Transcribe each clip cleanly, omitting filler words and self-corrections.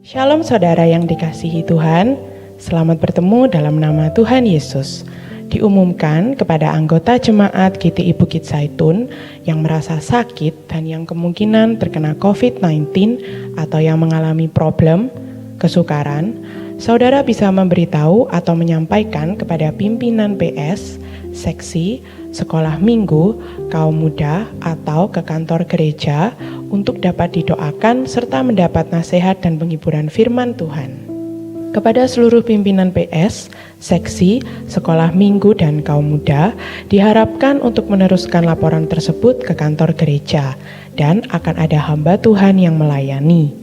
Shalom saudara yang dikasihi Tuhan, selamat bertemu dalam nama Tuhan Yesus. Diumumkan kepada anggota jemaat GTI Bukit Zaitun yang merasa sakit dan yang kemungkinan terkena COVID-19 atau yang mengalami problem, kesukaran, saudara bisa memberitahu atau menyampaikan kepada pimpinan PS, seksi, sekolah minggu, kaum muda, atau ke kantor gereja untuk dapat didoakan serta mendapat nasihat dan penghiburan firman Tuhan. Kepada seluruh pimpinan PS, seksi, sekolah minggu, dan kaum muda, diharapkan untuk meneruskan laporan tersebut ke kantor gereja dan akan ada hamba Tuhan yang melayani.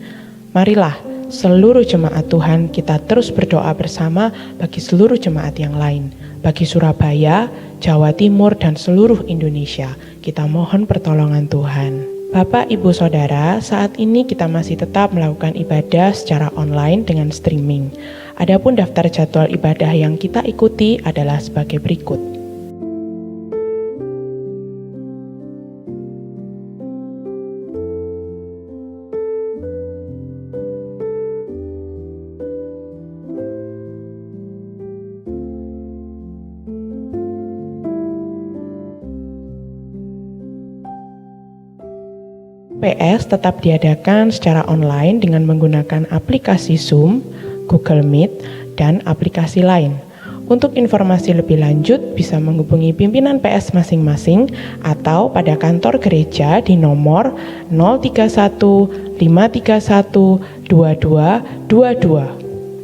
Marilah seluruh jemaat Tuhan kita terus berdoa bersama bagi seluruh jemaat yang lain, bagi Surabaya, Jawa Timur, dan seluruh Indonesia. Kita mohon pertolongan Tuhan. Bapak, Ibu, Saudara, saat ini kita masih tetap melakukan ibadah secara online dengan streaming. Adapun daftar jadwal ibadah yang kita ikuti adalah sebagai berikut. PS tetap diadakan secara online dengan menggunakan aplikasi Zoom, Google Meet, dan aplikasi lain. Untuk informasi lebih lanjut bisa menghubungi pimpinan PS masing-masing atau pada kantor gereja di nomor 031 531 2222.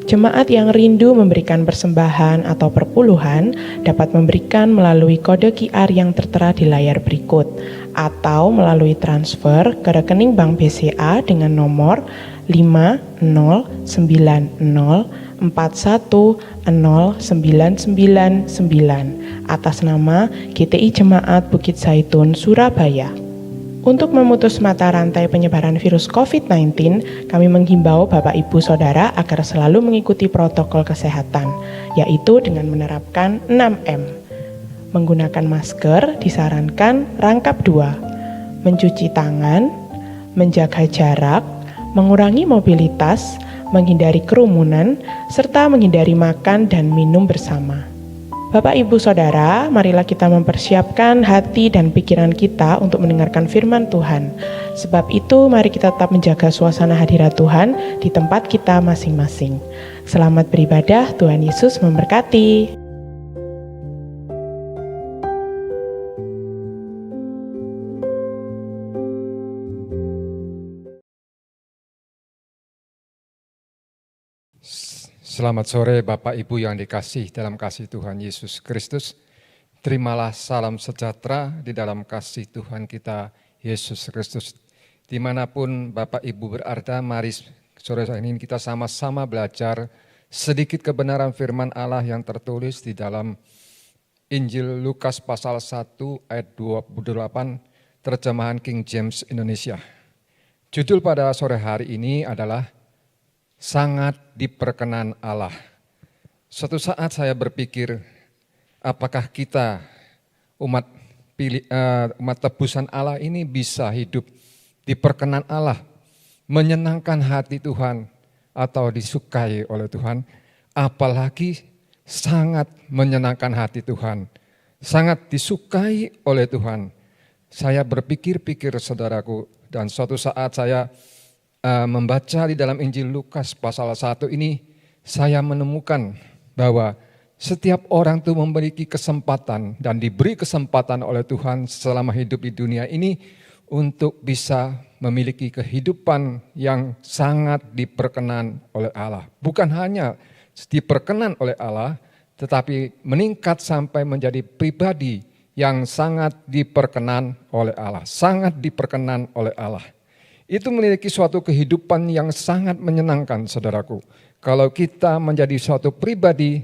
Jemaat yang rindu memberikan persembahan atau perpuluhan dapat memberikan melalui kode QR yang tertera di layar berikut atau melalui transfer ke rekening Bank BCA dengan nomor 50904109999 atas nama GTI Jemaat Bukit Zaitun Surabaya. Untuk memutus mata rantai penyebaran virus COVID-19, kami menghimbau Bapak Ibu Saudara agar selalu mengikuti protokol kesehatan, yaitu dengan menerapkan 6M. Menggunakan masker disarankan rangkap 2, mencuci tangan, menjaga jarak, mengurangi mobilitas, menghindari kerumunan, serta menghindari makan dan minum bersama. Bapak, Ibu, Saudara, marilah kita mempersiapkan hati dan pikiran kita untuk mendengarkan firman Tuhan. Sebab itu, mari kita tetap menjaga suasana hadirat Tuhan di tempat kita masing-masing. Selamat beribadah, Tuhan Yesus memberkati. Selamat sore Bapak Ibu yang dikasih dalam kasih Tuhan Yesus Kristus. Terimalah salam sejahtera di dalam kasih Tuhan kita Yesus Kristus. Dimanapun Bapak Ibu berada, mari sore ini kita sama-sama belajar sedikit kebenaran firman Allah yang tertulis di dalam Injil Lukas pasal 1 ayat 28 terjemahan King James Indonesia. Judul pada sore hari ini adalah sangat diperkenan Allah. Suatu saat saya berpikir, apakah kita umat tebusan Allah ini bisa hidup diperkenan Allah, menyenangkan hati Tuhan atau disukai oleh Tuhan, apalagi sangat menyenangkan hati Tuhan, sangat disukai oleh Tuhan. Saya berpikir-pikir saudaraku, dan suatu saat saya membaca di dalam Injil Lukas pasal 1 ini, saya menemukan bahwa setiap orang itu memiliki kesempatan dan diberi kesempatan oleh Tuhan selama hidup di dunia ini untuk bisa memiliki kehidupan yang sangat diperkenan oleh Allah. Bukan hanya diperkenan oleh Allah, tetapi meningkat sampai menjadi pribadi yang sangat diperkenan oleh Allah, sangat diperkenan oleh Allah. Itu memiliki suatu kehidupan yang sangat menyenangkan, saudaraku. Kalau kita menjadi suatu pribadi,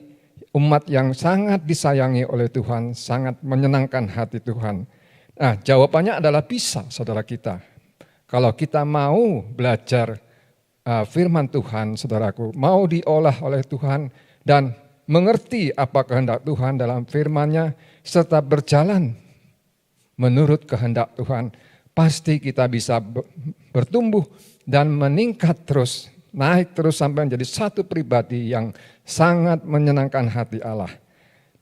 umat yang sangat disayangi oleh Tuhan, sangat menyenangkan hati Tuhan. Nah, jawabannya adalah bisa, saudara kita. Kalau kita mau belajar firman Tuhan, saudaraku, mau diolah oleh Tuhan dan mengerti apa kehendak Tuhan dalam firman-Nya, serta berjalan menurut kehendak Tuhan, pasti kita bisa bertumbuh dan meningkat terus naik terus sampai menjadi satu pribadi yang sangat menyenangkan hati Allah.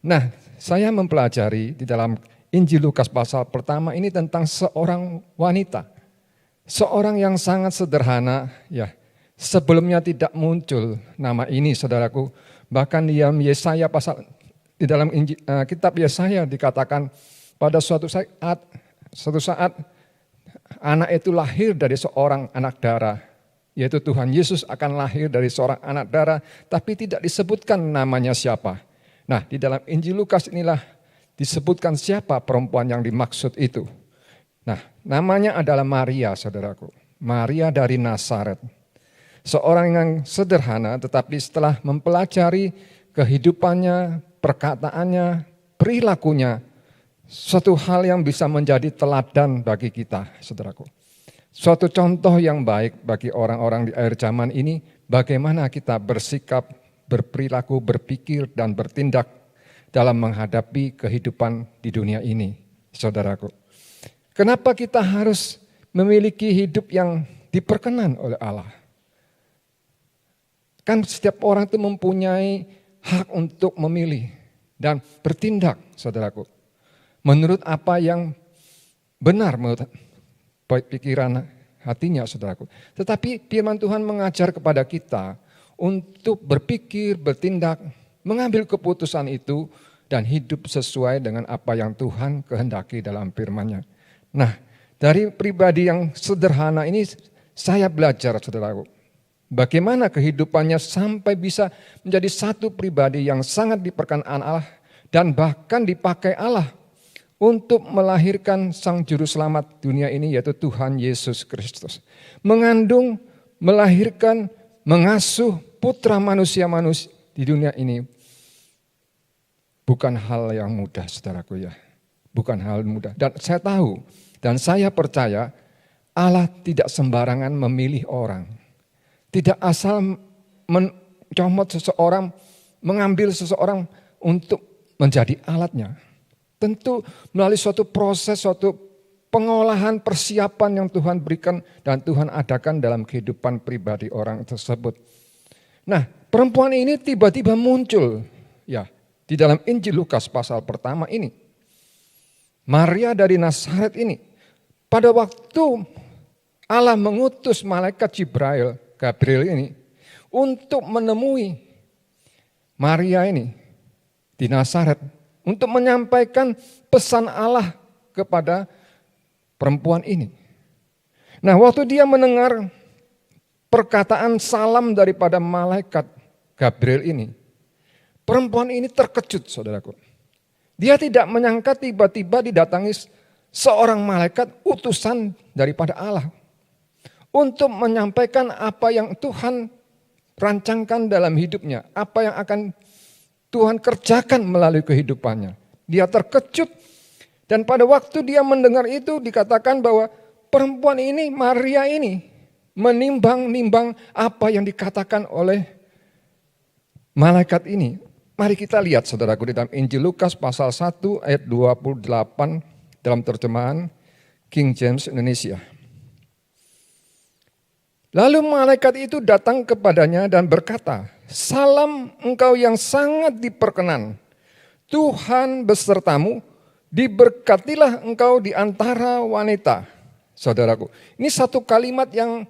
Nah, saya mempelajari di dalam Injil Lukas pasal pertama ini tentang seorang wanita. Seorang yang sangat sederhana, ya. Sebelumnya tidak muncul nama ini, saudaraku. Bahkan di Yesaya pasal di dalam kitab Yesaya dikatakan pada suatu saat anak itu lahir dari seorang anak darah, yaitu Tuhan Yesus akan lahir dari seorang anak darah, tapi tidak disebutkan namanya siapa. Nah, di dalam Injil Lukas inilah disebutkan siapa perempuan yang dimaksud itu. Nah, namanya adalah Maria, saudaraku. Maria dari Nazaret. Seorang yang sederhana, tetapi setelah mempelajari kehidupannya, perkataannya, perilakunya, suatu hal yang bisa menjadi teladan bagi kita, saudaraku. Suatu contoh yang baik bagi orang-orang di akhir zaman ini, bagaimana kita bersikap, berperilaku, berpikir, dan bertindak dalam menghadapi kehidupan di dunia ini, saudaraku. Kenapa kita harus memiliki hidup yang diperkenan oleh Allah? Kan setiap orang itu mempunyai hak untuk memilih dan bertindak, saudaraku. Menurut apa yang benar menurut pikiran hatinya, saudaraku. Tetapi firman Tuhan mengajar kepada kita untuk berpikir, bertindak, mengambil keputusan itu dan hidup sesuai dengan apa yang Tuhan kehendaki dalam firman-Nya. Nah, dari pribadi yang sederhana ini saya belajar, saudaraku. Bagaimana kehidupannya sampai bisa menjadi satu pribadi yang sangat diperkenan Allah dan bahkan dipakai Allah untuk melahirkan Sang Juru Selamat dunia ini, yaitu Tuhan Yesus Kristus. Mengandung, melahirkan, mengasuh putra manusia di dunia ini bukan hal yang mudah, saudaraku ya. Bukan hal mudah. Dan saya tahu dan saya percaya Allah tidak sembarangan memilih orang. Tidak asal mencomot seseorang, mengambil seseorang untuk menjadi alatnya. Tentu melalui suatu proses, suatu pengolahan, persiapan yang Tuhan berikan dan Tuhan adakan dalam kehidupan pribadi orang tersebut. Nah, perempuan ini tiba-tiba muncul ya di dalam Injil Lukas pasal pertama ini. Maria dari Nazaret ini, pada waktu Allah mengutus malaikat Gabriel ini untuk menemui Maria ini di Nazaret untuk menyampaikan pesan Allah kepada perempuan ini. Nah, waktu dia mendengar perkataan salam daripada malaikat Gabriel ini, perempuan ini terkejut, saudaraku. Dia tidak menyangka tiba-tiba didatangi seorang malaikat utusan daripada Allah untuk menyampaikan apa yang Tuhan rancangkan dalam hidupnya, apa yang akan Tuhan kerjakan melalui kehidupannya. Dia terkejut dan pada waktu dia mendengar itu dikatakan bahwa perempuan ini, Maria ini, menimbang-nimbang apa yang dikatakan oleh malaikat ini. Mari kita lihat, saudaraku, di dalam Injil Lukas pasal 1 ayat 28 dalam terjemahan King James Indonesia. Lalu malaikat itu datang kepadanya dan berkata, "Salam engkau yang sangat diperkenan, Tuhan besertamu, diberkatilah engkau di antara wanita." Saudaraku, ini satu kalimat yang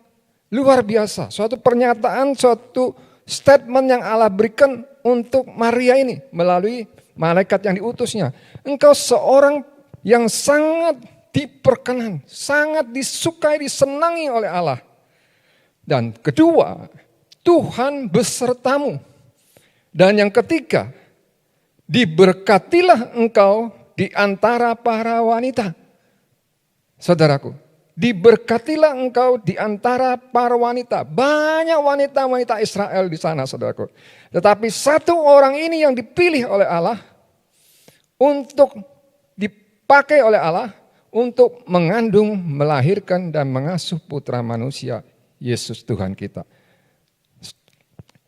luar biasa, suatu pernyataan, suatu statement yang Allah berikan untuk Maria ini melalui malaikat yang diutusnya. Engkau seorang yang sangat diperkenan, sangat disukai, disenangi oleh Allah. Dan kedua, Tuhan besertamu. Dan yang ketiga, diberkatilah engkau di antara para wanita. Saudaraku, diberkatilah engkau di antara para wanita. Banyak wanita-wanita Israel di sana, saudaraku. Tetapi satu orang ini yang dipilih oleh Allah untuk dipakai oleh Allah untuk mengandung, melahirkan dan mengasuh putra manusia, Yesus Tuhan kita.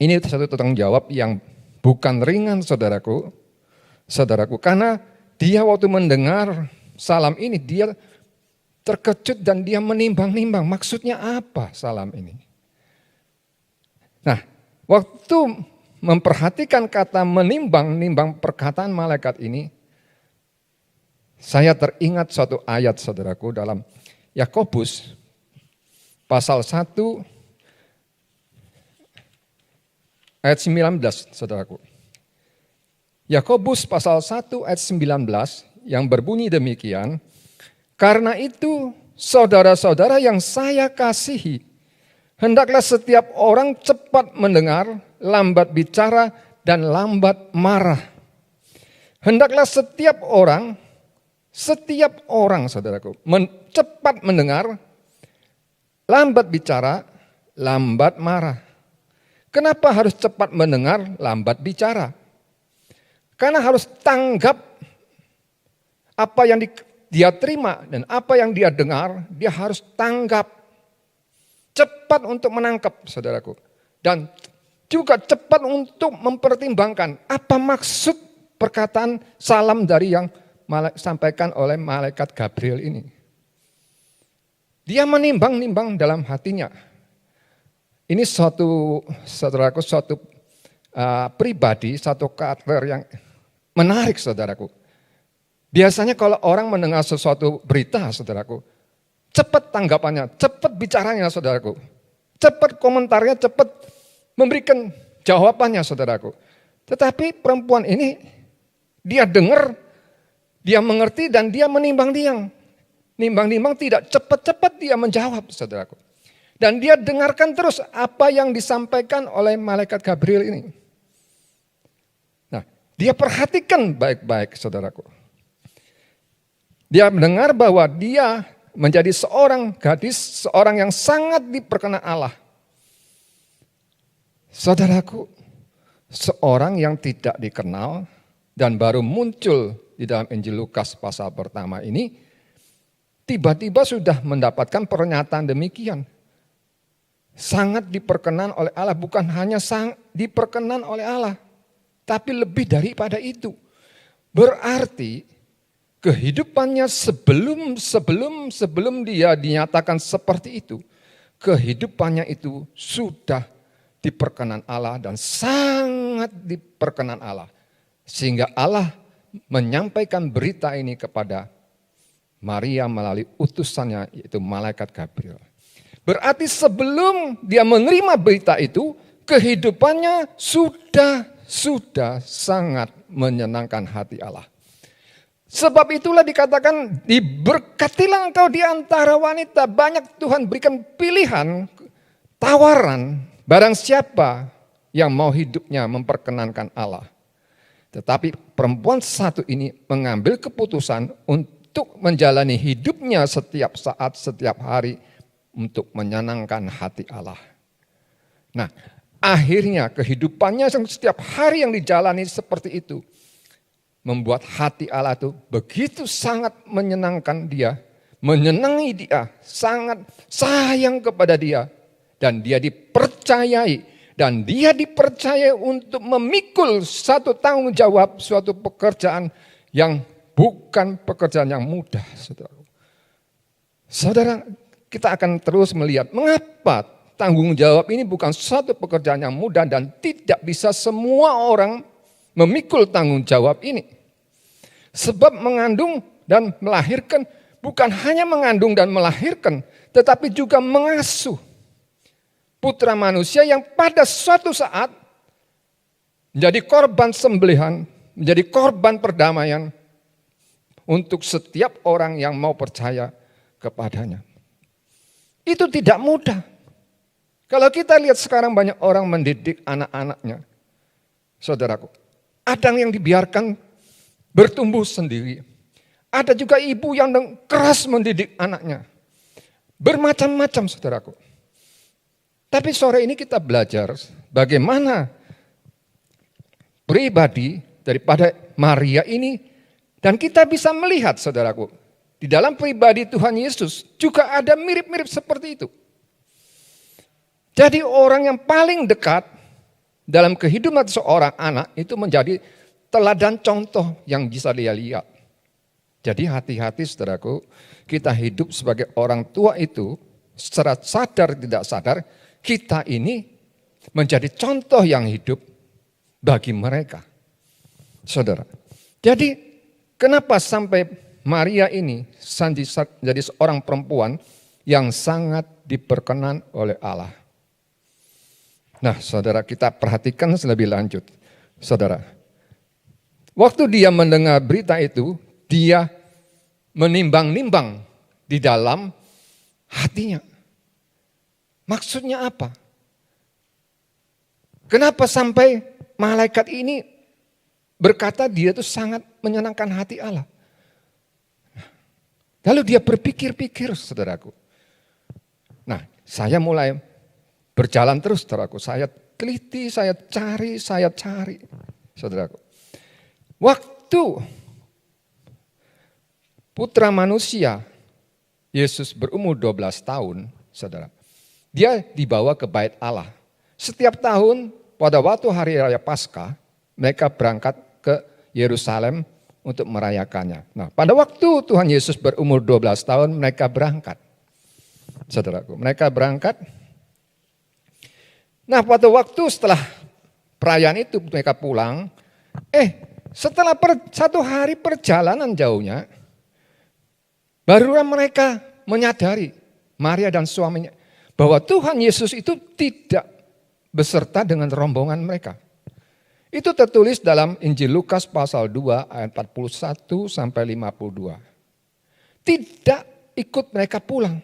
Ini satu tanggung jawab yang bukan ringan, saudaraku. Saudaraku, karena dia waktu mendengar salam ini, dia terkejut dan dia menimbang-nimbang maksudnya apa salam ini. Nah, waktu memperhatikan kata menimbang perkataan malaikat ini, saya teringat suatu ayat saudaraku dalam Yakobus pasal 1 ayat 19 saudaraku. Yakobus pasal 1 ayat 19 yang berbunyi demikian, karena itu saudara-saudara yang saya kasihi, hendaklah setiap orang cepat mendengar, lambat bicara, dan lambat marah. Hendaklah setiap orang saudaraku, cepat mendengar, lambat bicara, lambat marah. Kenapa harus cepat mendengar, lambat bicara? Karena harus tanggap apa yang dia terima dan apa yang dia dengar, dia harus tanggap. Cepat untuk menangkap, saudaraku. Dan juga cepat untuk mempertimbangkan apa maksud perkataan salam dari yang sampaikan oleh malaikat Gabriel ini. Dia menimbang-nimbang dalam hatinya. Ini saudaraku, suatu pribadi, satu karakter yang menarik, saudaraku. Biasanya kalau orang mendengar sesuatu berita, saudaraku, cepat tanggapannya, cepat bicaranya, saudaraku. Cepat komentarnya, cepat memberikan jawabannya, saudaraku. Tetapi perempuan ini, dia dengar, dia mengerti, dan dia menimbang-nimbang. Nimbang-nimbang tidak cepat-cepat dia menjawab, saudaraku. Dan dia dengarkan terus apa yang disampaikan oleh malaikat Gabriel ini. Nah, dia perhatikan baik-baik, saudaraku. Dia mendengar bahwa dia menjadi seorang gadis, seorang yang sangat diperkenan Allah. Saudaraku, seorang yang tidak dikenal dan baru muncul di dalam Injil Lukas pasal pertama ini, tiba-tiba sudah mendapatkan pernyataan demikian. Sangat diperkenan oleh Allah, bukan hanya diperkenan oleh Allah, tapi lebih daripada itu. Berarti kehidupannya sebelum dia dinyatakan seperti itu, kehidupannya itu sudah diperkenan Allah dan sangat diperkenan Allah. Sehingga Allah menyampaikan berita ini kepada Maria melalui utusannya, yaitu malaikat Gabriel. Berarti sebelum dia menerima berita itu, kehidupannya sudah sangat menyenangkan hati Allah. Sebab itulah dikatakan, diberkatilah engkau di antara wanita. Banyak Tuhan berikan pilihan, tawaran, barang siapa yang mau hidupnya memperkenankan Allah. Tetapi perempuan satu ini mengambil keputusan untuk menjalani hidupnya setiap saat, setiap hari, untuk menyenangkan hati Allah. Nah, akhirnya kehidupannya setiap hari yang dijalani seperti itu, membuat hati Allah itu begitu sangat menyenangkan dia, menyenangi dia, sangat sayang kepada dia. Dan dia dipercayai, dan dia dipercayai untuk memikul satu tanggung jawab, suatu pekerjaan yang bukan pekerjaan yang mudah. Saudara, kita akan terus melihat mengapa tanggung jawab ini bukan suatu pekerjaan yang mudah dan tidak bisa semua orang memikul tanggung jawab ini. Sebab mengandung dan melahirkan bukan hanya mengandung dan melahirkan, tetapi juga mengasuh putra manusia yang pada suatu saat menjadi korban sembelihan, menjadi korban perdamaian untuk setiap orang yang mau percaya kepadanya. Itu tidak mudah. Kalau kita lihat sekarang banyak orang mendidik anak-anaknya. Saudaraku, ada yang dibiarkan bertumbuh sendiri. Ada juga ibu yang keras mendidik anaknya. Bermacam-macam, saudaraku. Tapi sore ini kita belajar bagaimana pribadi daripada Maria ini. Dan kita bisa melihat, saudaraku, di dalam pribadi Tuhan Yesus juga ada mirip-mirip seperti itu. Jadi orang yang paling dekat dalam kehidupan seorang anak itu menjadi teladan contoh yang bisa dia lihat. Jadi hati-hati, saudaraku, kita hidup sebagai orang tua itu secara sadar tidak sadar, kita ini menjadi contoh yang hidup bagi mereka. Saudara, jadi kenapa sampai Maria ini jadi seorang perempuan yang sangat diperkenan oleh Allah? Nah, saudara, kita perhatikan lebih lanjut. Saudara, waktu dia mendengar berita itu, dia menimbang-nimbang di dalam hatinya. Maksudnya apa? Kenapa sampai malaikat ini berkata dia itu sangat menyenangkan hati Allah? Lalu dia berpikir-pikir, saudaraku. Nah, saya mulai berjalan terus, saudaraku. Saya teliti, saya cari, saudaraku. Waktu putra manusia, Yesus berumur 12 tahun, saudara. Dia dibawa ke bait Allah. Setiap tahun pada waktu hari raya Paskah, mereka berangkat ke Yerusalem untuk merayakannya. Nah, pada waktu Tuhan Yesus berumur 12 tahun, mereka berangkat. Saudaraku, mereka berangkat. Nah, pada waktu setelah perayaan itu mereka pulang, setelah satu hari perjalanan jauhnya, barulah mereka menyadari, Maria dan suaminya, bahwa Tuhan Yesus itu tidak beserta dengan rombongan mereka. Itu tertulis dalam Injil Lukas pasal 2 ayat 41 sampai 52. Tidak ikut mereka pulang.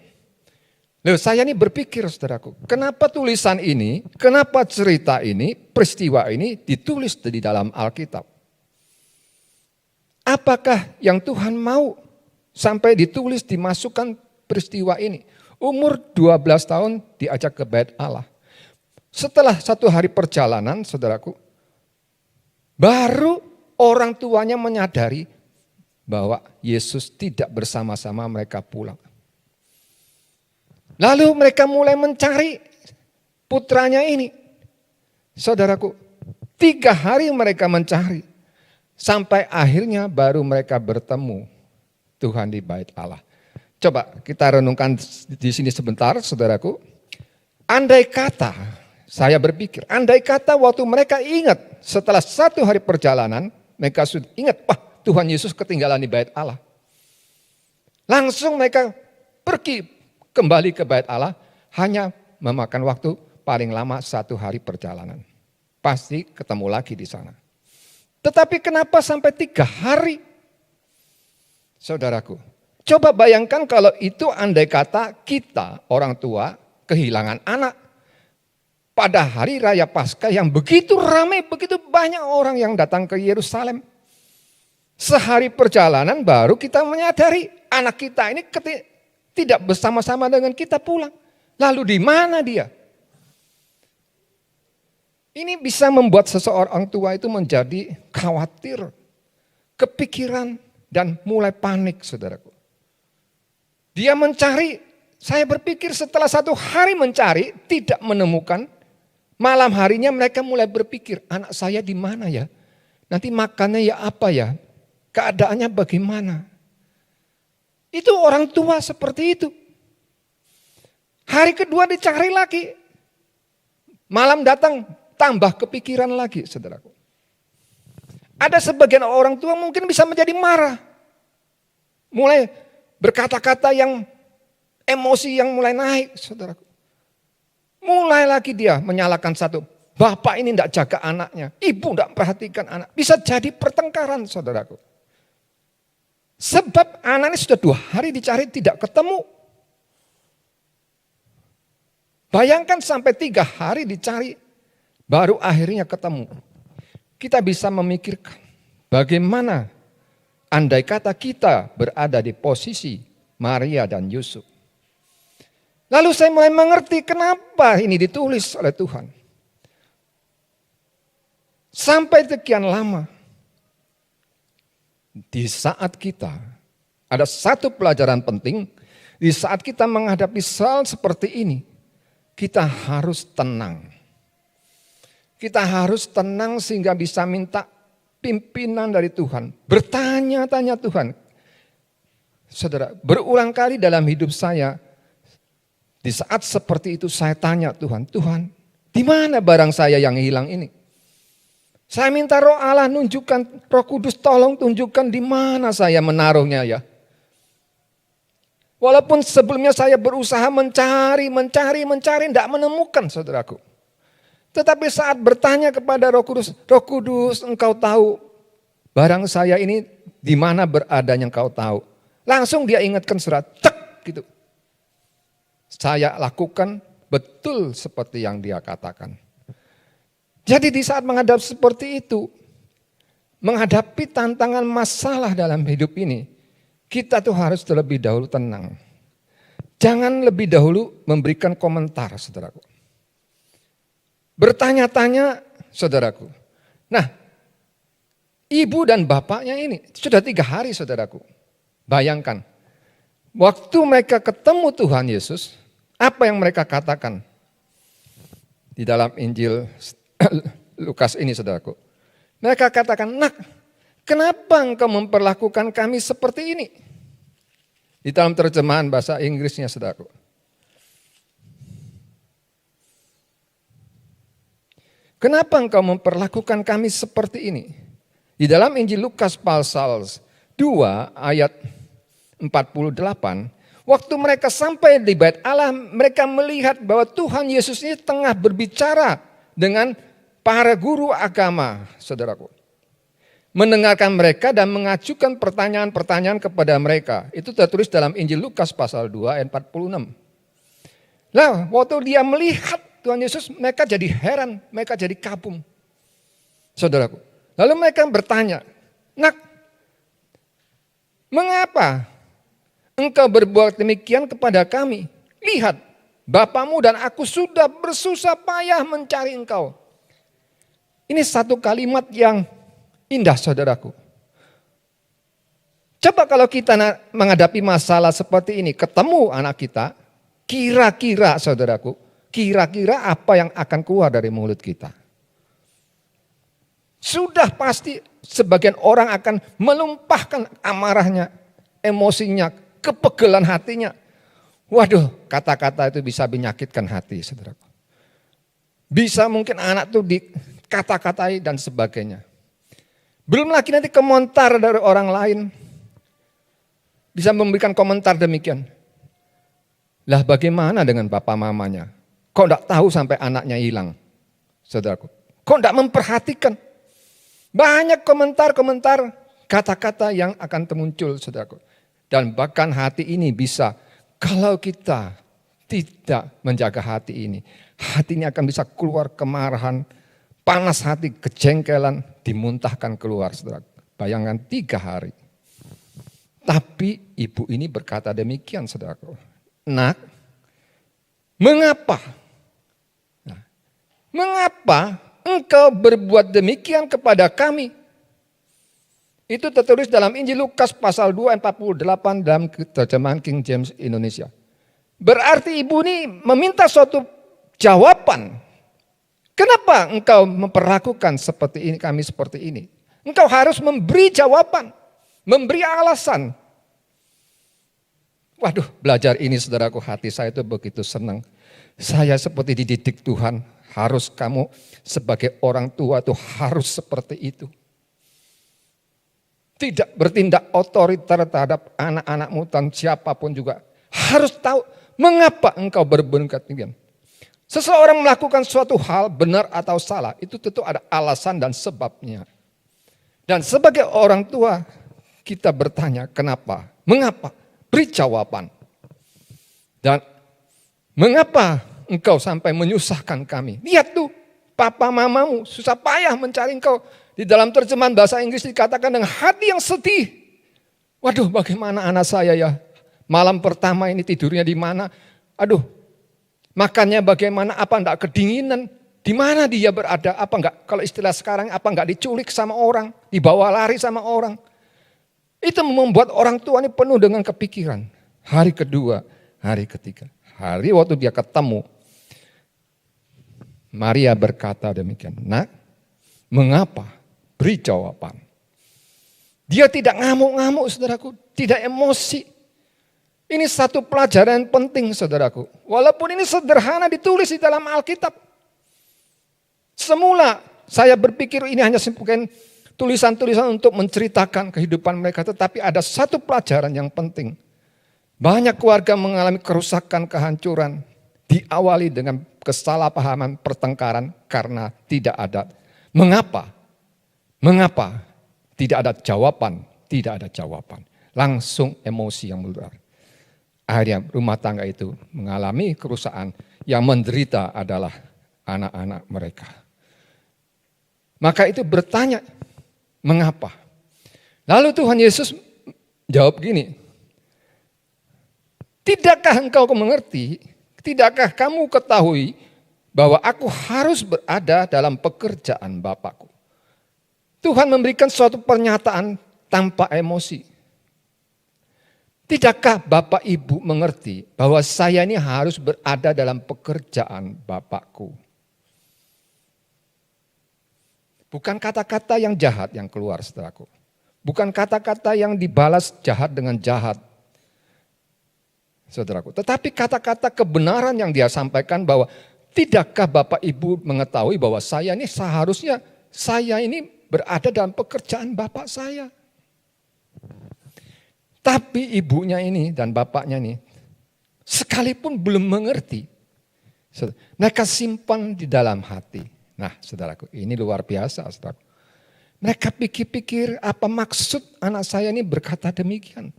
Lalu saya ini berpikir, saudaraku, kenapa tulisan ini, kenapa cerita ini, peristiwa ini ditulis di dalam Alkitab? Apakah yang Tuhan mau sampai ditulis, dimasukkan peristiwa ini? Umur 12 tahun diajak ke bait Allah. Setelah satu hari perjalanan, saudaraku, baru orang tuanya menyadari bahwa Yesus tidak bersama-sama mereka pulang. Lalu mereka mulai mencari putranya ini. Saudaraku, 3 hari mereka mencari. Sampai akhirnya baru mereka bertemu Tuhan di bait Allah. Coba kita renungkan di sini sebentar, saudaraku. Andai kata, saya berpikir, andai kata waktu mereka ingat setelah 1 hari perjalanan, mereka sudah ingat, Tuhan Yesus ketinggalan di bait Allah. Langsung mereka pergi kembali ke bait Allah, hanya memakan waktu paling lama 1 hari perjalanan. Pasti ketemu lagi di sana. Tetapi kenapa sampai 3 hari? Saudaraku, coba bayangkan kalau itu andai kata kita orang tua kehilangan anak. Pada hari raya Paskah yang begitu ramai, begitu banyak orang yang datang ke Yerusalem. Sehari perjalanan baru kita menyadari anak kita ini tidak bersama-sama dengan kita pulang. Lalu di mana dia? Ini bisa membuat seseorang tua itu menjadi khawatir, kepikiran, dan mulai panik, saudaraku. Dia mencari, saya berpikir setelah 1 hari mencari, tidak menemukan. Malam harinya mereka mulai berpikir, anak saya di mana ya? Nanti makannya ya apa ya? Keadaannya bagaimana? Itu orang tua seperti itu. Hari kedua dicari lagi. Malam datang, tambah kepikiran lagi, saudaraku. Ada sebagian orang tua mungkin bisa menjadi marah. Mulai berkata-kata yang emosi yang mulai naik, saudaraku. Mulai lagi dia menyalahkan satu. Bapak ini tidak jaga anaknya. Ibu tidak perhatikan anak. Bisa jadi pertengkaran, saudaraku. Sebab anaknya sudah 2 hari dicari tidak ketemu. Bayangkan sampai 3 hari dicari. Baru akhirnya ketemu. Kita bisa memikirkan bagaimana andai kata kita berada di posisi Maria dan Yusuf. Lalu saya mulai mengerti kenapa ini ditulis oleh Tuhan. Sampai sekian lama. Di saat kita, ada satu pelajaran penting. Di saat kita menghadapi hal seperti ini. Kita harus tenang. Kita harus tenang sehingga bisa minta pimpinan dari Tuhan. Bertanya-tanya Tuhan. Saudara, berulang kali dalam hidup saya, di saat seperti itu saya tanya Tuhan, Tuhan, Di mana barang saya yang hilang ini? Saya minta Roh Allah nunjukkan, Roh Kudus tolong tunjukkan di mana saya menaruhnya ya. Walaupun sebelumnya saya berusaha mencari, tidak menemukan saudaraku. Tetapi saat bertanya kepada Roh Kudus engkau tahu barang saya ini di mana beradanya engkau tahu. Langsung dia ingatkan surat, cek gitu. Saya lakukan betul seperti yang dia katakan. Jadi di saat menghadapi seperti itu, menghadapi tantangan masalah dalam hidup ini, kita tuh harus terlebih dahulu tenang. Jangan lebih dahulu memberikan komentar, saudaraku. Bertanya-tanya, saudaraku. Nah, ibu dan bapaknya ini sudah 3 hari, saudaraku. Bayangkan, waktu mereka ketemu Tuhan Yesus, apa yang mereka katakan? Di dalam Injil Lukas ini, saudaraku. Mereka katakan, nak, kenapa engkau memperlakukan kami seperti ini? Di dalam terjemahan bahasa Inggrisnya, saudaraku. Kenapa engkau memperlakukan kami seperti ini? Di dalam Injil Lukas pasal 2 ayat 48, waktu mereka sampai di Bait Allah, mereka melihat bahwa Tuhan Yesus ini tengah berbicara dengan para guru agama, saudaraku. Mendengarkan mereka dan mengajukan pertanyaan-pertanyaan kepada mereka. Itu tertulis dalam Injil Lukas pasal 2 ayat 46. Nah, waktu dia melihat Tuhan Yesus, mereka jadi heran, mereka jadi kagum. Saudaraku. Lalu mereka bertanya, nak, mengapa engkau berbuat demikian kepada kami? Lihat, bapamu dan aku sudah bersusah payah mencari engkau. Ini satu kalimat yang indah, saudaraku. Coba kalau kita menghadapi masalah seperti ini, ketemu anak kita, kira-kira, saudaraku, kira-kira apa yang akan keluar dari mulut kita? Sudah pasti sebagian orang akan melumpahkan amarahnya, emosinya, kepegelan hatinya. Waduh, kata-kata itu bisa menyakitkan hati, saudaraku. Bisa mungkin anak itu dikata-katai dan sebagainya. Belum lagi nanti komentar dari orang lain. Bisa memberikan komentar demikian. Lah bagaimana dengan bapak mamanya? Kok enggak tahu sampai anaknya hilang? Saudaraku. Kok enggak memperhatikan? Banyak komentar-komentar, kata-kata yang akan muncul, saudaraku. Dan bahkan hati ini bisa, kalau kita tidak menjaga hati ini akan bisa keluar kemarahan, panas hati, kejengkelan, dimuntahkan keluar, saudara. Bayangkan 3 hari. Tapi ibu ini berkata demikian, saudaraku. Nak, mengapa? Nah, mengapa engkau berbuat demikian kepada kami? Itu tertulis dalam Injil Lukas pasal 2 ayat 48 dalam terjemahan King James Indonesia. Berarti ibu ini meminta suatu jawaban. Kenapa engkau memperlakukan seperti ini, kami seperti ini? Engkau harus memberi jawaban, memberi alasan. Waduh, belajar ini saudaraku, hati saya itu begitu senang. Saya seperti dididik Tuhan, harus kamu sebagai orang tua itu harus seperti itu. Tidak bertindak otoriter terhadap anak-anakmu dan siapapun juga. Harus tahu mengapa engkau berbuat demikian. Seseorang melakukan suatu hal benar atau salah, itu tentu ada alasan dan sebabnya. Dan sebagai orang tua, kita bertanya kenapa, mengapa, beri jawaban. Dan mengapa engkau sampai menyusahkan kami. Lihat tuh, papa mamamu susah payah mencari engkau. Di dalam terjemahan bahasa Inggris dikatakan dengan hati yang sedih. Waduh, bagaimana anak saya ya, malam pertama ini tidurnya di mana, aduh. Makannya bagaimana, apa enggak kedinginan, di mana dia berada, apa enggak, kalau istilah sekarang, apa enggak diculik sama orang, dibawa lari sama orang. Itu membuat orang tua ini penuh dengan kepikiran. Hari kedua, hari ketiga, hari waktu dia ketemu, Maria berkata demikian, nak, mengapa? Beri jawaban. Dia tidak ngamuk-ngamuk, saudaraku, tidak emosi. Ini satu pelajaran penting, saudaraku. Walaupun ini sederhana ditulis di dalam Alkitab. Semula saya berpikir ini hanya sebagai tulisan-tulisan untuk menceritakan kehidupan mereka. Tetapi ada satu pelajaran yang penting. Banyak keluarga mengalami kerusakan, kehancuran. Diawali dengan kesalahpahaman, pertengkaran karena tidak ada. Mengapa? Mengapa? Tidak ada jawaban. Tidak ada jawaban. Langsung emosi yang meluap. Akhirnya rumah tangga itu mengalami kerusakan. Yang menderita adalah anak-anak mereka. Maka itu bertanya, mengapa? Lalu Tuhan Yesus jawab gini, tidakkah engkau mengerti, tidakkah kamu ketahui bahwa aku harus berada dalam pekerjaan Bapakku? Tuhan memberikan suatu pernyataan tanpa emosi. Tidakkah Bapak Ibu mengerti bahwa saya ini harus berada dalam pekerjaan Bapakku? Bukan kata-kata yang jahat yang keluar, saudaraku. Bukan kata-kata yang dibalas jahat dengan jahat, saudaraku. Tetapi kata-kata kebenaran yang dia sampaikan bahwa tidakkah Bapak Ibu mengetahui bahwa saya ini seharusnya saya ini berada dalam pekerjaan Bapak saya. Tapi ibunya ini dan bapaknya ini sekalipun belum mengerti. Mereka simpan di dalam hati. Nah saudaraku, ini luar biasa saudaraku. Mereka pikir-pikir apa maksud anak saya ini berkata demikian.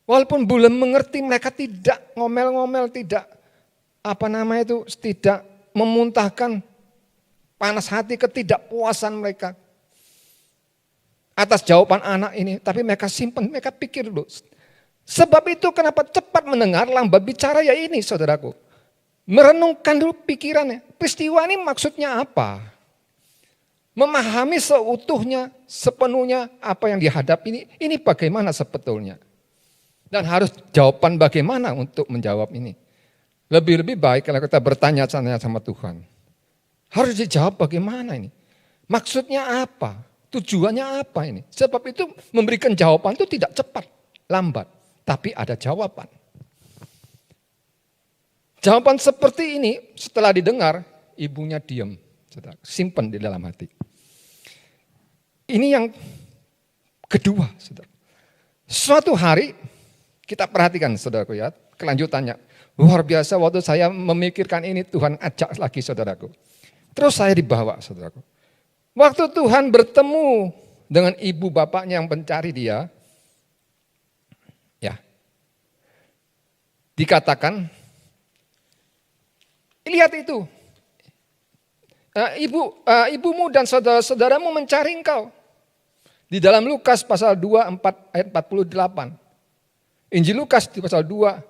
Walaupun belum mengerti, mereka tidak ngomel-ngomel, tidak tidak memuntahkan panas hati ketidakpuasan mereka atas jawaban anak ini, tapi mereka simpan, mereka pikir dulu. Sebab itu kenapa cepat mendengar, lambat bicara ya ini saudaraku. Merenungkan dulu pikirannya, peristiwa ini maksudnya apa? Memahami seutuhnya, sepenuhnya apa yang dihadapi ini bagaimana sebetulnya. Dan harus jawaban bagaimana untuk menjawab ini. Lebih-lebih baik kalau kita bertanya sama Tuhan. Harus dijawab bagaimana ini. Maksudnya apa? Tujuannya apa ini? Sebab itu memberikan jawaban itu tidak cepat, lambat. Tapi ada jawaban. Jawaban seperti ini setelah didengar, ibunya diam. Simpan di dalam hati. Ini yang kedua. Saudara. Suatu hari, kita perhatikan saudaraku ya, kelanjutannya. Luar biasa waktu saya memikirkan ini Tuhan ajak lagi saudaraku. Terus saya dibawa saudaraku. Waktu Tuhan bertemu dengan ibu bapaknya yang mencari dia, ya, dikatakan, lihat itu, ibumu dan saudara-saudaramu mencari engkau. Di dalam Lukas pasal 2 ayat 48, Injil Lukas di pasal 2,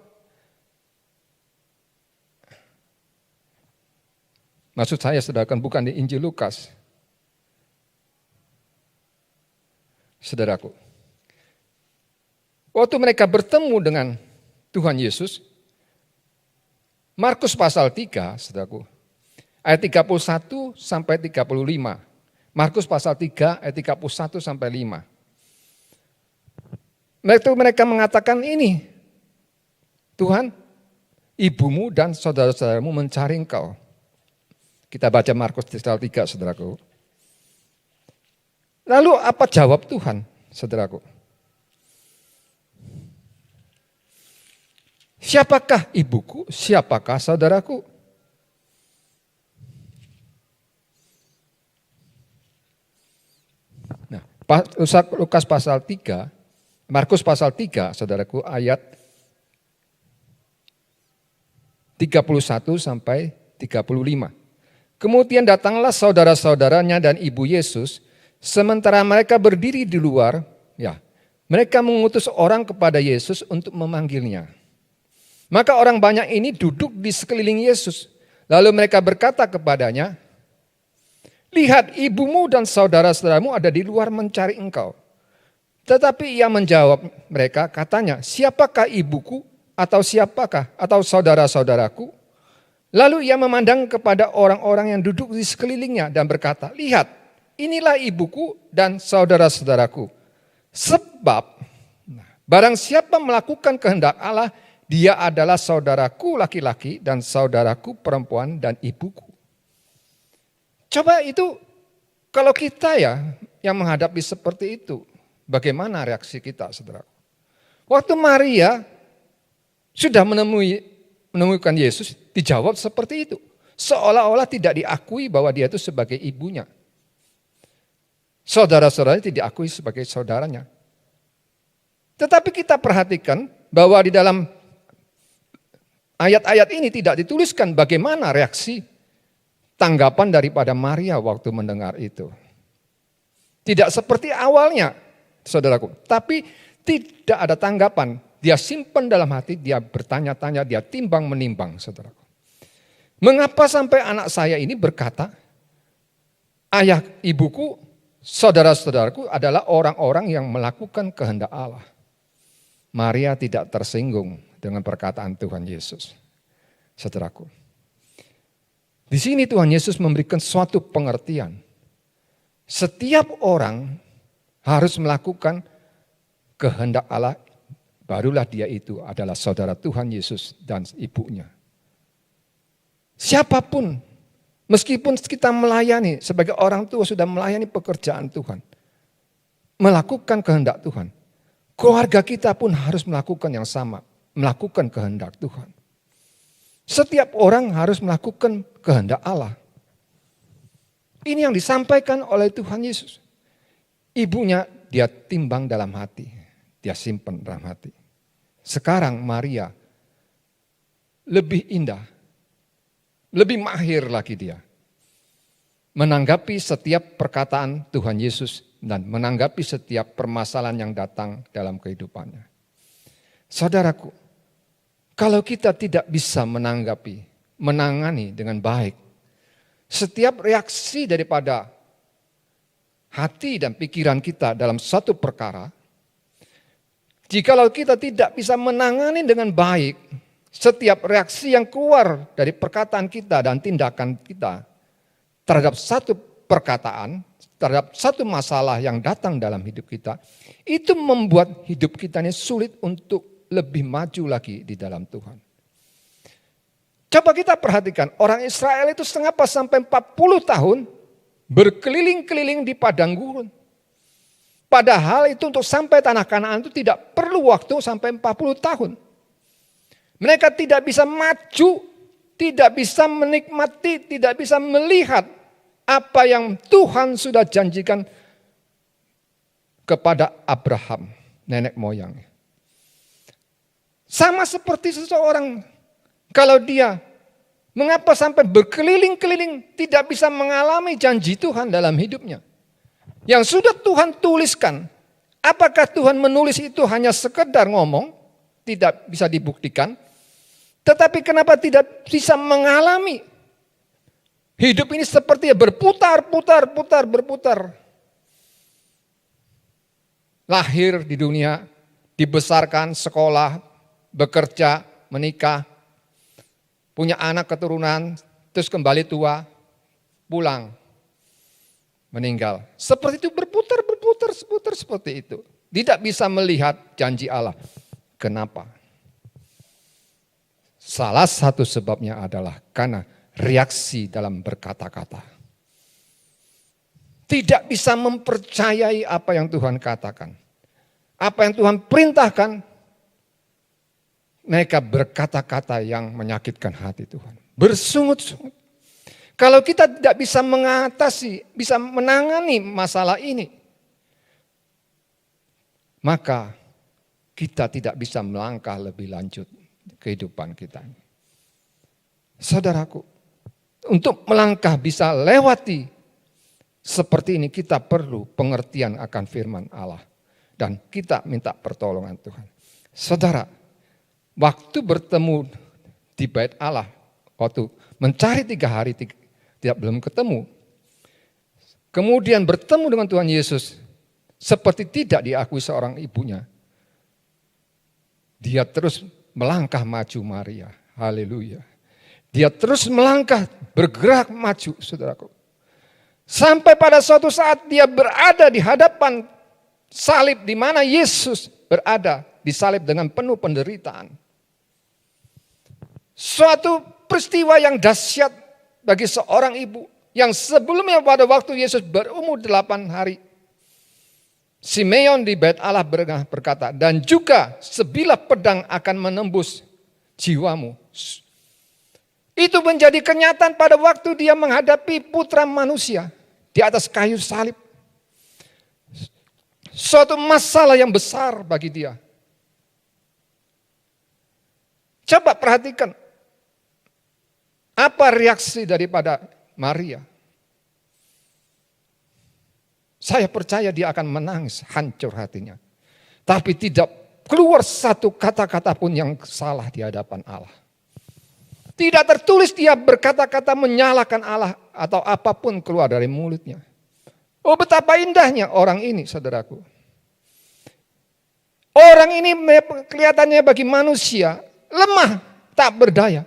maksud saya saudarakan bukan di Injil Lukas. Saudaraku, waktu mereka bertemu dengan Tuhan Yesus, Markus pasal 3, saudaraku, ayat 31 sampai 35. Markus pasal 3 ayat 31 sampai 5. Mereka mengatakan ini, Tuhan, ibumu dan saudara-saudaramu mencari engkau. Kita baca Markus pasal 3, saudaraku. Lalu apa jawab Tuhan, saudaraku? Siapakah ibuku, siapakah saudaraku? Nah, Lukas pasal 3, Markus pasal 3, saudaraku, ayat 31 sampai 35. Kemudian datanglah saudara-saudaranya dan ibu Yesus. Sementara mereka berdiri di luar, ya, mereka mengutus orang kepada Yesus untuk memanggilnya. Maka orang banyak ini duduk di sekeliling Yesus. Lalu mereka berkata kepadanya, lihat ibumu dan saudara-saudaramu ada di luar mencari engkau. Tetapi ia menjawab mereka, katanya, siapakah ibuku atau siapakah atau saudara-saudaraku? Lalu ia memandang kepada orang-orang yang duduk di sekelilingnya dan berkata, lihat, inilah ibuku dan saudara-saudaraku. Sebab barang siapa melakukan kehendak Allah, dia adalah saudaraku laki-laki dan saudaraku perempuan dan ibuku. Coba itu kalau kita ya yang menghadapi seperti itu, bagaimana reaksi kita, saudara? Waktu Maria sudah menemukan Yesus, dijawab seperti itu. Seolah-olah tidak diakui bahwa dia itu sebagai ibunya. Saudara-saudaranya tidak diakui sebagai saudaranya. Tetapi kita perhatikan bahwa di dalam ayat-ayat ini tidak dituliskan bagaimana reaksi tanggapan daripada Maria waktu mendengar itu. Tidak seperti awalnya, saudaraku. Tapi tidak ada tanggapan. Dia simpan dalam hati, dia bertanya-tanya, dia timbang menimbang, saudaraku. Mengapa sampai anak saya ini berkata, ayah ibuku, saudara-saudaraku adalah orang-orang yang melakukan kehendak Allah. Maria tidak tersinggung dengan perkataan Tuhan Yesus. Saudaraku. Di sini Tuhan Yesus memberikan suatu pengertian. Setiap orang harus melakukan kehendak Allah, barulah dia itu adalah saudara Tuhan Yesus dan ibunya. Siapapun, meskipun kita melayani sebagai orang tua sudah melayani pekerjaan Tuhan, melakukan kehendak Tuhan, keluarga kita pun harus melakukan yang sama, melakukan kehendak Tuhan. Setiap orang harus melakukan kehendak Allah. Ini yang disampaikan oleh Tuhan Yesus. Ibunya dia timbang dalam hati, dia simpan dalam hati. Sekarang Maria lebih indah, lebih mahir lagi dia. Menanggapi setiap perkataan Tuhan Yesus dan menanggapi setiap permasalahan yang datang dalam kehidupannya. Saudaraku, kalau kita tidak bisa menangani dengan baik, setiap reaksi daripada hati dan pikiran kita dalam satu perkara, jikalau kita tidak bisa menangani dengan baik, setiap reaksi yang keluar dari perkataan kita dan tindakan kita terhadap satu perkataan, terhadap satu masalah yang datang dalam hidup kita, itu membuat hidup kita ini sulit untuk lebih maju lagi di dalam Tuhan. Coba kita perhatikan, orang Israel itu setengah sampai 40 tahun berkeliling-keliling di padang gurun. Padahal itu untuk sampai tanah Kanaan itu tidak perlu waktu sampai 40 tahun. Mereka tidak bisa maju, tidak bisa menikmati, tidak bisa melihat apa yang Tuhan sudah janjikan kepada Abraham, nenek moyangnya. Sama seperti seseorang, kalau dia mengapa sampai berkeliling-keliling tidak bisa mengalami janji Tuhan dalam hidupnya. Yang sudah Tuhan tuliskan, apakah Tuhan menulis itu hanya sekedar ngomong, tidak bisa dibuktikan, tetapi kenapa tidak bisa mengalami hidup ini seperti berputar. Lahir di dunia, dibesarkan, sekolah, bekerja, menikah, punya anak keturunan, terus kembali tua, pulang, meninggal. Seperti itu berputar seperti itu. Tidak bisa melihat janji Allah. Kenapa? Salah satu sebabnya adalah karena reaksi dalam berkata-kata. Tidak bisa mempercayai apa yang Tuhan katakan. Apa yang Tuhan perintahkan, mereka berkata-kata yang menyakitkan hati Tuhan. Bersungut-sungut. Kalau kita tidak bisa mengatasi, bisa menangani masalah ini, maka kita tidak bisa melangkah lebih lanjut kehidupan kita. Saudaraku, untuk melangkah bisa lewati seperti ini kita perlu pengertian akan firman Allah. Dan kita minta pertolongan Tuhan. Saudara, waktu bertemu di bait Allah, waktu mencari 3 hari tidak belum ketemu. Kemudian bertemu dengan Tuhan Yesus seperti tidak diakui seorang ibunya. Dia terus melangkah maju Maria. Haleluya. Dia terus melangkah, bergerak maju, saudaraku. Sampai pada suatu saat dia berada di hadapan salib di mana Yesus berada, disalib dengan penuh penderitaan. Suatu peristiwa yang dahsyat bagi seorang ibu. yang sebelumnya pada waktu Yesus berumur 8 hari, Simeon di Bait Allah berkata, dan juga sebilah pedang akan menembus jiwamu. Itu menjadi kenyataan pada waktu dia menghadapi putra manusia di atas kayu salib. Suatu masalah yang besar bagi dia. Coba perhatikan apa reaksi daripada Maria. Saya percaya dia akan menangis, hancur hatinya. Tapi tidak keluar satu kata-kata pun yang salah di hadapan Allah. Tidak tertulis dia berkata-kata menyalahkan Allah atau apapun keluar dari mulutnya. Oh, betapa indahnya orang ini, saudaraku. Orang ini kelihatannya bagi manusia lemah, tak berdaya.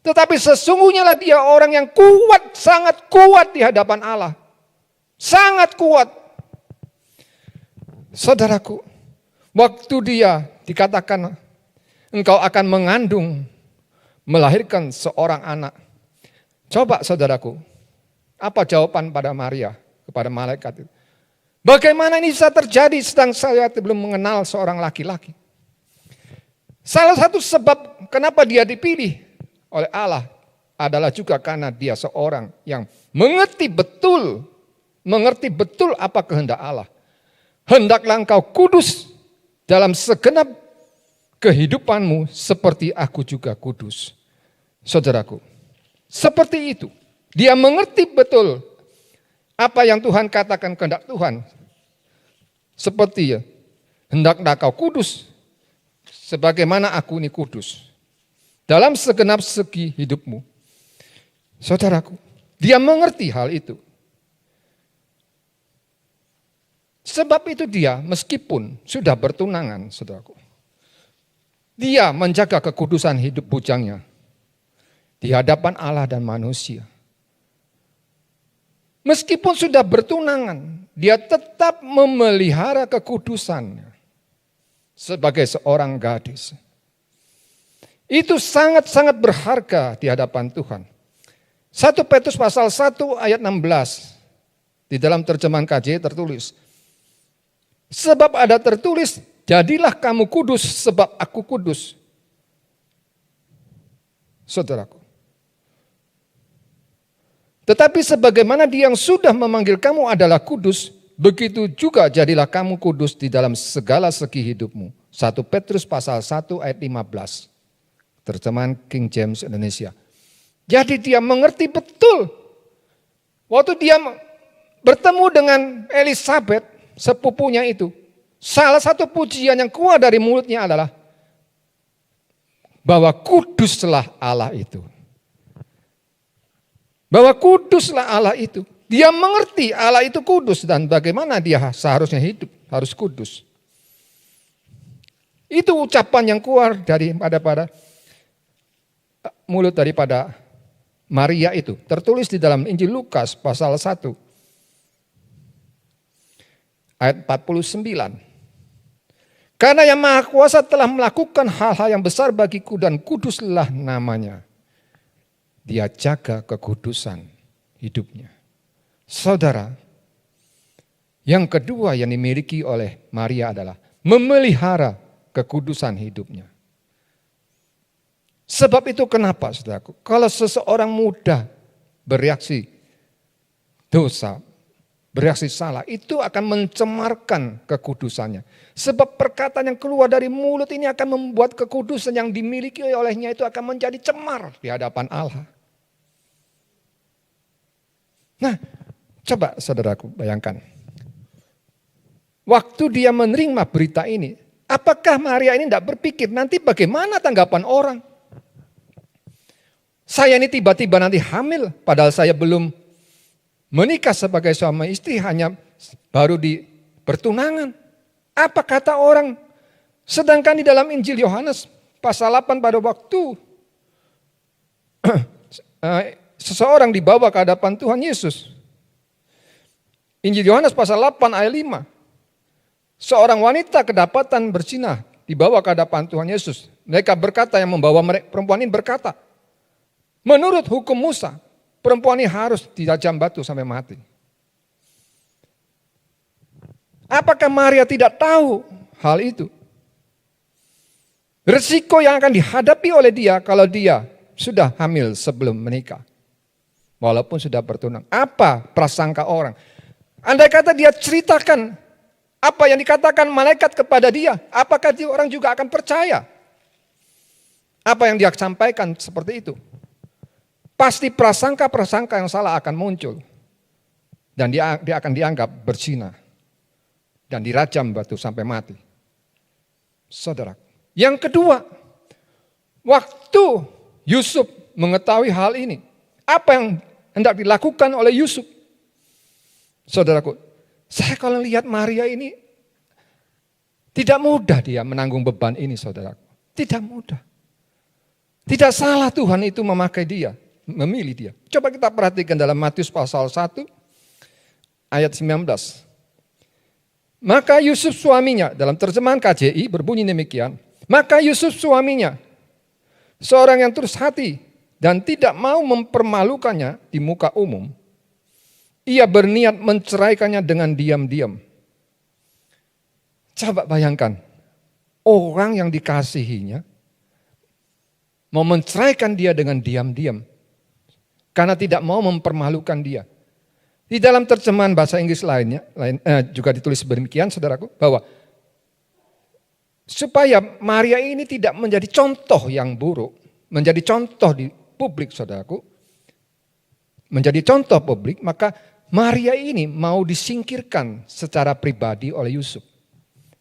Tetapi sesungguhnya lah dia orang yang kuat, sangat kuat di hadapan Allah. Sangat kuat. Saudaraku, waktu dia dikatakan engkau akan mengandung, melahirkan seorang anak. Coba saudaraku, apa jawaban pada Maria kepada malaikat itu? Bagaimana ini bisa terjadi sedang saya belum mengenal seorang laki-laki? Salah satu sebab kenapa dia dipilih oleh Allah adalah juga karena dia seorang yang mengerti betul apa kehendak Allah. Hendaklah engkau kudus dalam segenap kehidupanmu seperti aku juga kudus. Saudaraku, seperti itu. Dia mengerti betul apa yang Tuhan katakan kehendak Tuhan. Seperti ya, hendaklah kau kudus sebagaimana aku ini kudus. Dalam segenap segi hidupmu. Saudaraku, dia mengerti hal itu. Sebab itu dia meskipun sudah bertunangan, saudaraku, dia menjaga kekudusan hidup bujangnya di hadapan Allah dan manusia. Meskipun sudah bertunangan, dia tetap memelihara kekudusannya sebagai seorang gadis. Itu sangat-sangat berharga di hadapan Tuhan. 1 Petrus pasal 1 ayat 16, di dalam terjemahan KJV tertulis, sebab ada tertulis, jadilah kamu kudus sebab aku kudus. Saudaraku. Tetapi sebagaimana dia yang sudah memanggil kamu adalah kudus, begitu juga jadilah kamu kudus di dalam segala segi hidupmu. 1 Petrus pasal 1 ayat 15. Terjemahan King James Indonesia. Jadi dia mengerti betul. Waktu dia bertemu dengan Elizabeth, sepupunya itu, salah satu pujian yang keluar dari mulutnya adalah bahwa kuduslah Allah itu. Bahwa kuduslah Allah itu. Dia mengerti Allah itu kudus dan bagaimana dia seharusnya hidup, harus kudus. Itu ucapan yang keluar pada mulut daripada Maria itu. Tertulis di dalam Injil Lukas pasal 1 ayat 49. Karena yang Maha Kuasa telah melakukan hal-hal yang besar bagiku dan kuduslah namanya. Dia jaga kekudusan hidupnya. Saudara, yang kedua yang dimiliki oleh Maria adalah memelihara kekudusan hidupnya. Sebab itu kenapa, saudaraku? Kalau seseorang mudah bereaksi dosa, bereaksi salah, itu akan mencemarkan kekudusannya. Sebab perkataan yang keluar dari mulut ini akan membuat kekudusan yang dimiliki olehnya itu akan menjadi cemar di hadapan Allah. Nah, coba saudaraku bayangkan. Waktu dia menerima berita ini, apakah Maria ini tidak berpikir nanti bagaimana tanggapan orang? Saya ini tiba-tiba nanti hamil, padahal saya belum menikah sebagai suami istri, hanya baru di pertunangan. Apa kata orang? Sedangkan di dalam Injil Yohanes pasal 8 pada waktu seseorang dibawa ke hadapan Tuhan Yesus. Injil Yohanes pasal 8 ayat 5. Seorang wanita kedapatan berzina dibawa ke hadapan Tuhan Yesus. Mereka berkata, yang membawa perempuan ini berkata, menurut hukum Musa, perempuan ini harus dirajam batu sampai mati. Apakah Maria tidak tahu hal itu? Risiko yang akan dihadapi oleh dia kalau dia sudah hamil sebelum menikah. Walaupun sudah bertunang. Apa prasangka orang? Andai kata dia ceritakan apa yang dikatakan malaikat kepada dia, apakah dia orang juga akan percaya? Apa yang dia sampaikan seperti itu? Pasti prasangka-prasangka yang salah akan muncul. Dan dia akan dianggap berzina. Dan dirajam batu sampai mati. Saudara. Yang kedua, waktu Yusuf mengetahui hal ini, apa yang hendak dilakukan oleh Yusuf? Saudaraku, saya kalau lihat Maria ini, tidak mudah dia menanggung beban ini, saudaraku. Tidak mudah. Tidak salah Tuhan itu memakai dia, memilih dia. Coba kita perhatikan dalam Matius pasal 1, ayat 19. Maka Yusuf suaminya, dalam terjemahan KJI berbunyi demikian. Maka Yusuf suaminya, seorang yang tulus hati dan tidak mau mempermalukannya di muka umum, ia berniat menceraikannya dengan diam-diam. Coba bayangkan, orang yang dikasihinya mau menceraikan dia dengan diam-diam karena tidak mau mempermalukan dia. Di dalam terjemahan bahasa Inggris lainnya juga ditulis demikian, saudaraku, bahwa supaya Maria ini tidak menjadi contoh yang buruk, menjadi contoh di publik, saudaraku, menjadi contoh publik, maka Maria ini mau disingkirkan secara pribadi oleh Yusuf.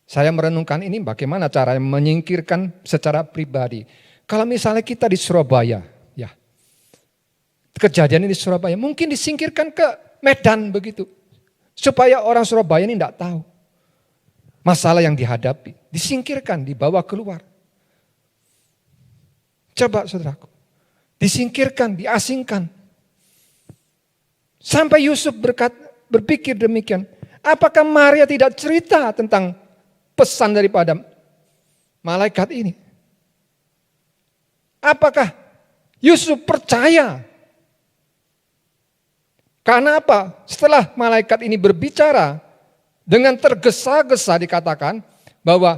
Saya merenungkan ini bagaimana cara menyingkirkan secara pribadi. Kalau misalnya kita di Surabaya, ya, kejadian ini di Surabaya, mungkin disingkirkan ke Medan begitu, supaya orang Surabaya ini tidak tahu masalah yang dihadapi, disingkirkan, dibawa keluar. Coba saudaraku, disingkirkan, diasingkan. Sampai Yusuf berpikir demikian, apakah Maria tidak cerita tentang pesan daripada malaikat ini? Apakah Yusuf percaya? Karena apa? Setelah malaikat ini berbicara, dengan tergesa-gesa dikatakan bahwa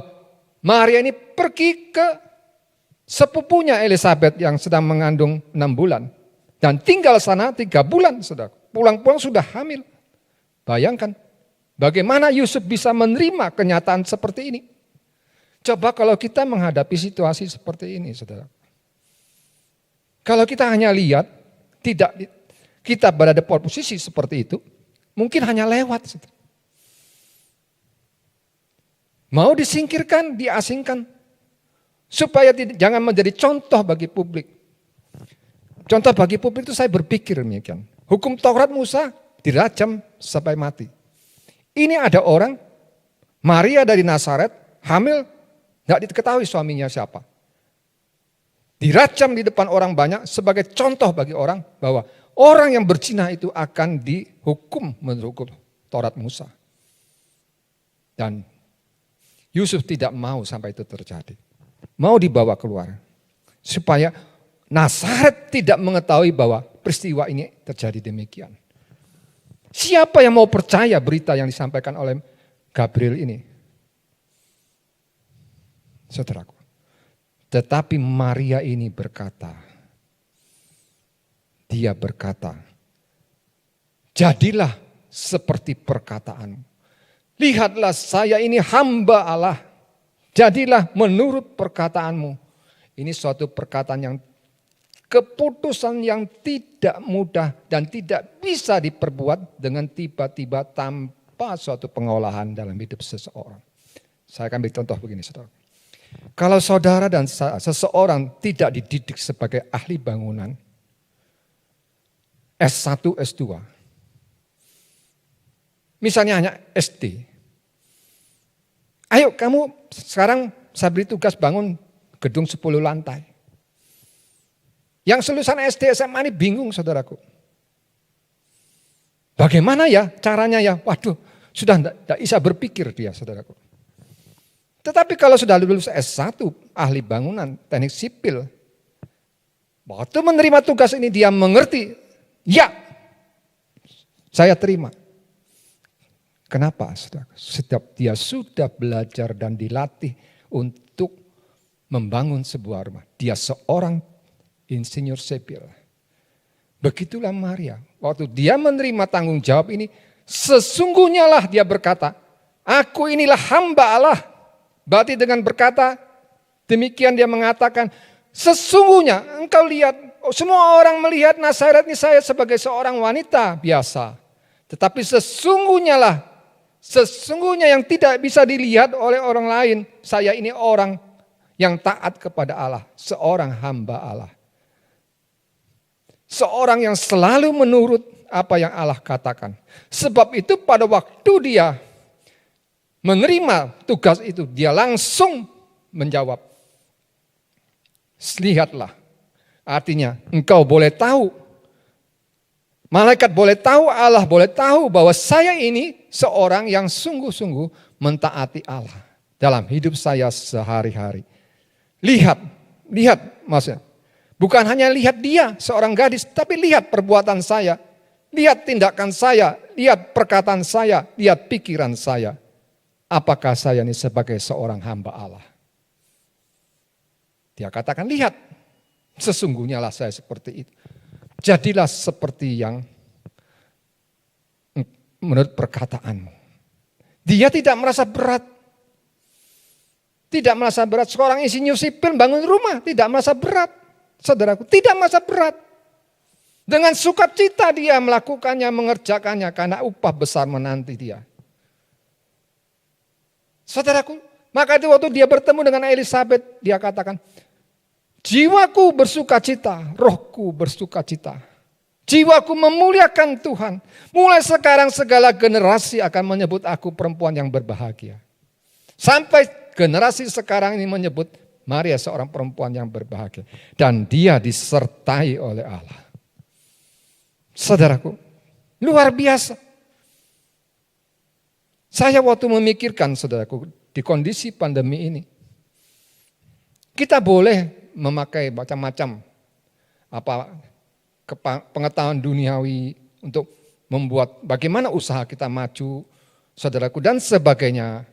Maria ini pergi ke sepupunya Elizabeth yang sedang mengandung 6 bulan. Dan tinggal sana 3 bulan, saudara. Pulang-pulang sudah hamil. Bayangkan, bagaimana Yusuf bisa menerima kenyataan seperti ini. Coba kalau kita menghadapi situasi seperti ini, saudara. Kalau kita hanya lihat, tidak kita berada pada posisi seperti itu, mungkin hanya lewat, saudara. Mau disingkirkan, diasingkan. Supaya jangan menjadi contoh bagi publik. Contoh bagi publik itu saya berpikir demikian. Hukum Taurat Musa dirajam sampai mati. Ini ada orang, Maria dari Nazaret, hamil, tidak diketahui suaminya siapa. Dirajam di depan orang banyak sebagai contoh bagi orang bahwa orang yang berzina itu akan dihukum menurut hukum Taurat Musa. Dan Yusuf tidak mau sampai itu terjadi. Mau dibawa keluar. Supaya Nazaret tidak mengetahui bahwa peristiwa ini terjadi demikian. Siapa yang mau percaya berita yang disampaikan oleh Gabriel ini? Saudaraku. Tetapi Maria ini berkata, dia berkata, jadilah seperti perkataanmu. Lihatlah saya ini hamba Allah. Jadilah menurut perkataanmu. Ini suatu perkataan yang keputusan yang tidak mudah dan tidak bisa diperbuat dengan tiba-tiba tanpa suatu pengolahan dalam hidup seseorang. Saya akan beri contoh begini, saudara. Kalau saudara dan seseorang tidak dididik sebagai ahli bangunan, S1, S2, misalnya hanya SD. Ayo kamu sekarang saya beri tugas bangun gedung 10 lantai. Yang lulusan SD SMA ini bingung, saudaraku. Bagaimana ya caranya ya? Waduh, sudah tidak bisa berpikir dia, saudaraku. Tetapi kalau sudah lulus S1, ahli bangunan, teknik sipil, waktu menerima tugas ini dia mengerti Ya, saya terima. Kenapa? Setiap dia sudah belajar dan dilatih untuk membangun sebuah rumah. Dia seorang insinyur sipil. Begitulah Maria. Waktu dia menerima tanggung jawab ini, sesungguhnya lah dia berkata, aku inilah hamba Allah. Berarti dengan berkata, demikian dia mengatakan, sesungguhnya engkau lihat, semua orang melihat Nazaret ini saya sebagai seorang wanita biasa. Tetapi sesungguhnya yang tidak bisa dilihat oleh orang lain, saya ini orang yang taat kepada Allah, seorang hamba Allah. Seorang yang selalu menurut apa yang Allah katakan. Sebab itu pada waktu dia menerima tugas itu, dia langsung menjawab, lihatlah, artinya engkau boleh tahu, malaikat boleh tahu, Allah boleh tahu bahwa saya ini seorang yang sungguh-sungguh mentaati Allah dalam hidup saya sehari-hari. Lihat maksudnya. Bukan hanya lihat dia seorang gadis, tapi lihat perbuatan saya, lihat tindakan saya, lihat perkataan saya, lihat pikiran saya. Apakah saya ini sebagai seorang hamba Allah? Dia katakan, lihat, sesungguhnya lah saya seperti itu. Jadilah seperti yang menurut perkataanmu. Dia tidak merasa berat. Tidak merasa berat. Seorang insinyur sipil bangun rumah, tidak merasa berat. Saudaraku, tidak merasa berat. Dengan sukacita dia melakukannya, mengerjakannya karena upah besar menanti dia. Saudaraku, maka itu waktu dia bertemu dengan Elisabeth, dia katakan, jiwaku bersukacita, rohku bersukacita. Jiwaku memuliakan Tuhan. Mulai sekarang segala generasi akan menyebut aku perempuan yang berbahagia. Sampai generasi sekarang ini menyebut Maria seorang perempuan yang berbahagia. Dan dia disertai oleh Allah. Saudaraku, luar biasa. Saya waktu memikirkan, saudaraku, di kondisi pandemi ini, kita boleh memakai macam-macam pengetahuan duniawi untuk membuat bagaimana usaha kita maju, saudaraku, dan sebagainya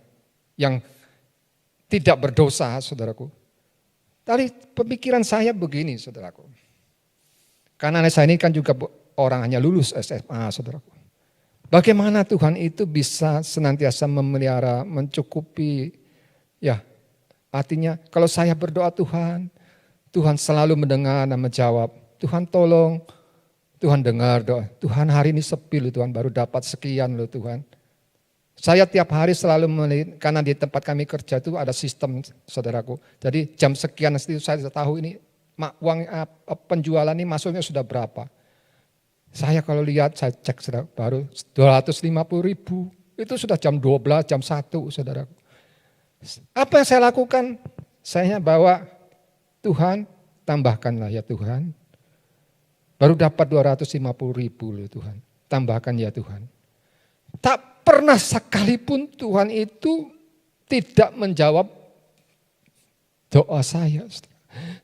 yang tidak berdosa, saudaraku. Tadi pemikiran saya begini, saudaraku. Karena saya ini kan juga orang hanya lulus SMA, saudaraku. Bagaimana Tuhan itu bisa senantiasa memelihara, mencukupi. Ya, artinya kalau saya berdoa Tuhan, Tuhan selalu mendengar dan menjawab. Tuhan tolong, Tuhan dengar doa. Tuhan hari ini sepi loh Tuhan, baru dapat sekian loh Tuhan. Saya tiap hari selalu melihat, karena di tempat kami kerja itu ada sistem, saudaraku. Jadi jam sekian itu saya tahu ini uang penjualan ini masuknya sudah berapa. Saya kalau lihat, saya cek saudara, baru 250.000. Itu sudah jam 12, jam 1, saudaraku. Apa yang saya lakukan? Saya bawa, Tuhan tambahkanlah ya Tuhan. Baru dapat 250.000 loh Tuhan. Tambahkan ya Tuhan. Tak pernah sekalipun Tuhan itu tidak menjawab doa saya.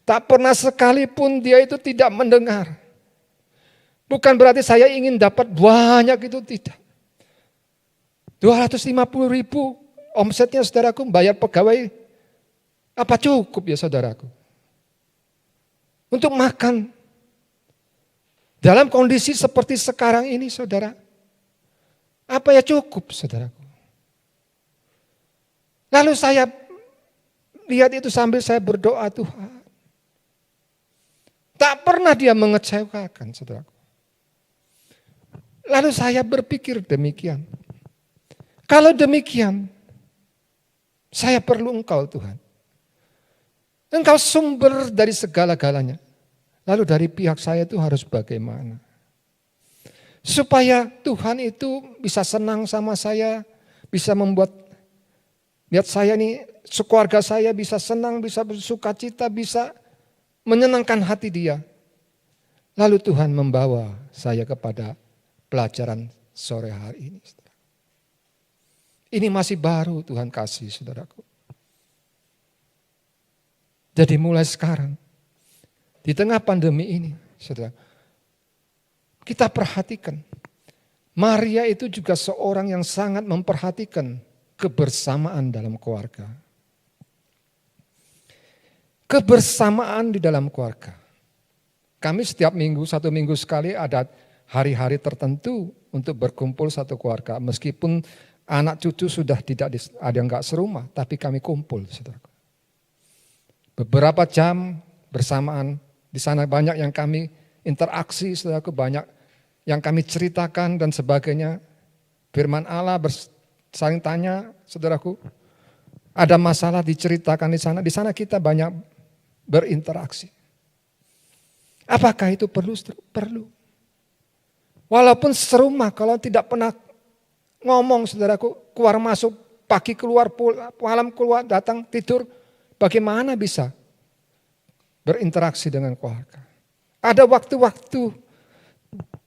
Tak pernah sekalipun dia itu tidak mendengar. Bukan berarti saya ingin dapat banyak, itu tidak. 250.000 omsetnya saudaraku, bayar pegawai, apa cukup ya saudaraku? Untuk makan. Dalam kondisi seperti sekarang ini saudara, apa ya cukup saudaraku? Lalu saya lihat itu sambil saya berdoa, Tuhan. Tak pernah dia mengecewakan saudaraku. Lalu saya berpikir demikian. Kalau demikian, saya perlu Engkau Tuhan. Engkau sumber dari segala-galanya. Lalu dari pihak saya itu harus bagaimana? Supaya Tuhan itu bisa senang sama saya, bisa membuat lihat saya nih, sekeluarga saya bisa senang, bisa bersukacita, bisa menyenangkan hati dia. Lalu Tuhan membawa saya kepada pelajaran sore hari ini. Ini masih baru Tuhan kasih saudaraku. Jadi mulai sekarang, di tengah pandemi ini, saudara, kita perhatikan. Maria itu juga seorang yang sangat memperhatikan kebersamaan dalam keluarga. Kebersamaan di dalam keluarga. Kami setiap minggu, 1 minggu sekali ada hari-hari tertentu untuk berkumpul satu keluarga. Meskipun anak cucu sudah tidak ada yang gak serumah, tapi kami kumpul. Saudara. Beberapa jam bersamaan, di sana banyak yang kami interaksi, saudaraku, banyak yang kami ceritakan dan sebagainya. Firman Allah saling tanya, saudaraku. Ada masalah diceritakan di sana. Di sana kita banyak berinteraksi. Apakah itu perlu? Perlu. Walaupun serumah, kalau tidak pernah ngomong, saudaraku, keluar masuk, pagi keluar, malam keluar, datang tidur, bagaimana bisa berinteraksi dengan keluarga? Ada waktu-waktu.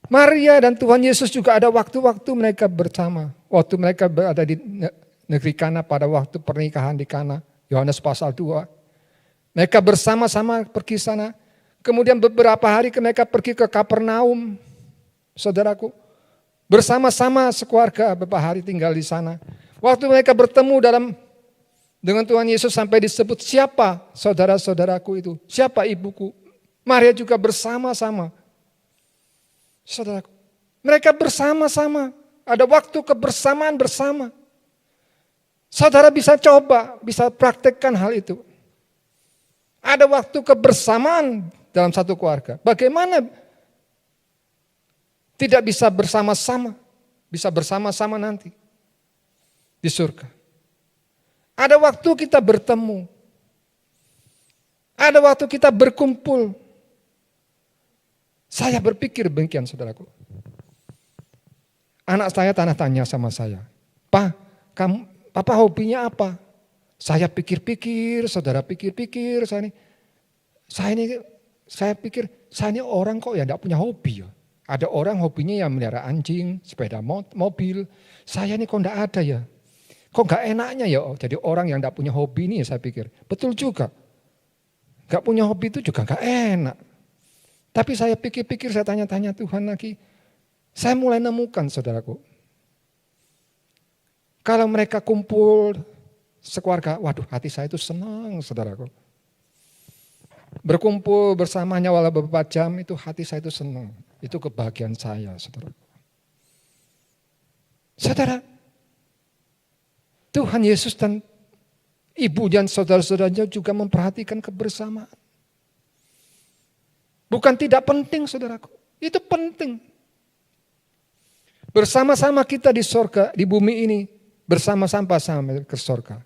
Maria dan Tuhan Yesus juga ada waktu-waktu mereka bersama. Waktu mereka berada di negeri Kana pada waktu pernikahan di Kana. Yohanes pasal 2. Mereka bersama-sama pergi sana. Kemudian beberapa hari mereka pergi ke Kapernaum. Saudaraku. Bersama-sama sekeluarga beberapa hari tinggal di sana. Waktu mereka bertemu dengan Tuhan Yesus sampai disebut siapa saudara-saudaraku itu. Siapa ibuku. Maria juga bersama-sama. Saudaraku, mereka bersama-sama. Ada waktu kebersamaan bersama. Saudara bisa coba, bisa praktekkan hal itu. Ada waktu kebersamaan dalam satu keluarga. Bagaimana tidak bisa bersama-sama? Bisa bersama-sama nanti di surga. Ada waktu kita bertemu. Ada waktu kita berkumpul. Saya berpikir demikian, saudaraku. Anak saya tanya sama saya, Pak, Papa hobinya apa? Saya pikir-pikir, saudara pikir-pikir, saya pikir, saya ini orang kok ya tidak punya hobi ya. Ada orang hobinya yang melihara anjing, sepeda mobil. Saya ini kok tidak ada ya. Kok gak enaknya ya jadi orang yang tidak punya hobi ini, saya pikir. Betul juga. Gak punya hobi itu juga gak enak. Tapi saya pikir-pikir, saya tanya-tanya Tuhan lagi. Saya mulai nemukan, saudaraku. Kalau mereka kumpul sekeluarga, waduh hati saya itu senang, saudaraku. Berkumpul bersamanya walau beberapa jam, itu hati saya itu senang. Itu kebahagiaan saya, saudaraku. Saudara, Tuhan Yesus dan ibu dan saudara-saudaranya juga memperhatikan kebersamaan. Bukan tidak penting, saudaraku. Itu penting. Bersama-sama kita di sorga, di bumi ini. Bersama-sama ke sorga.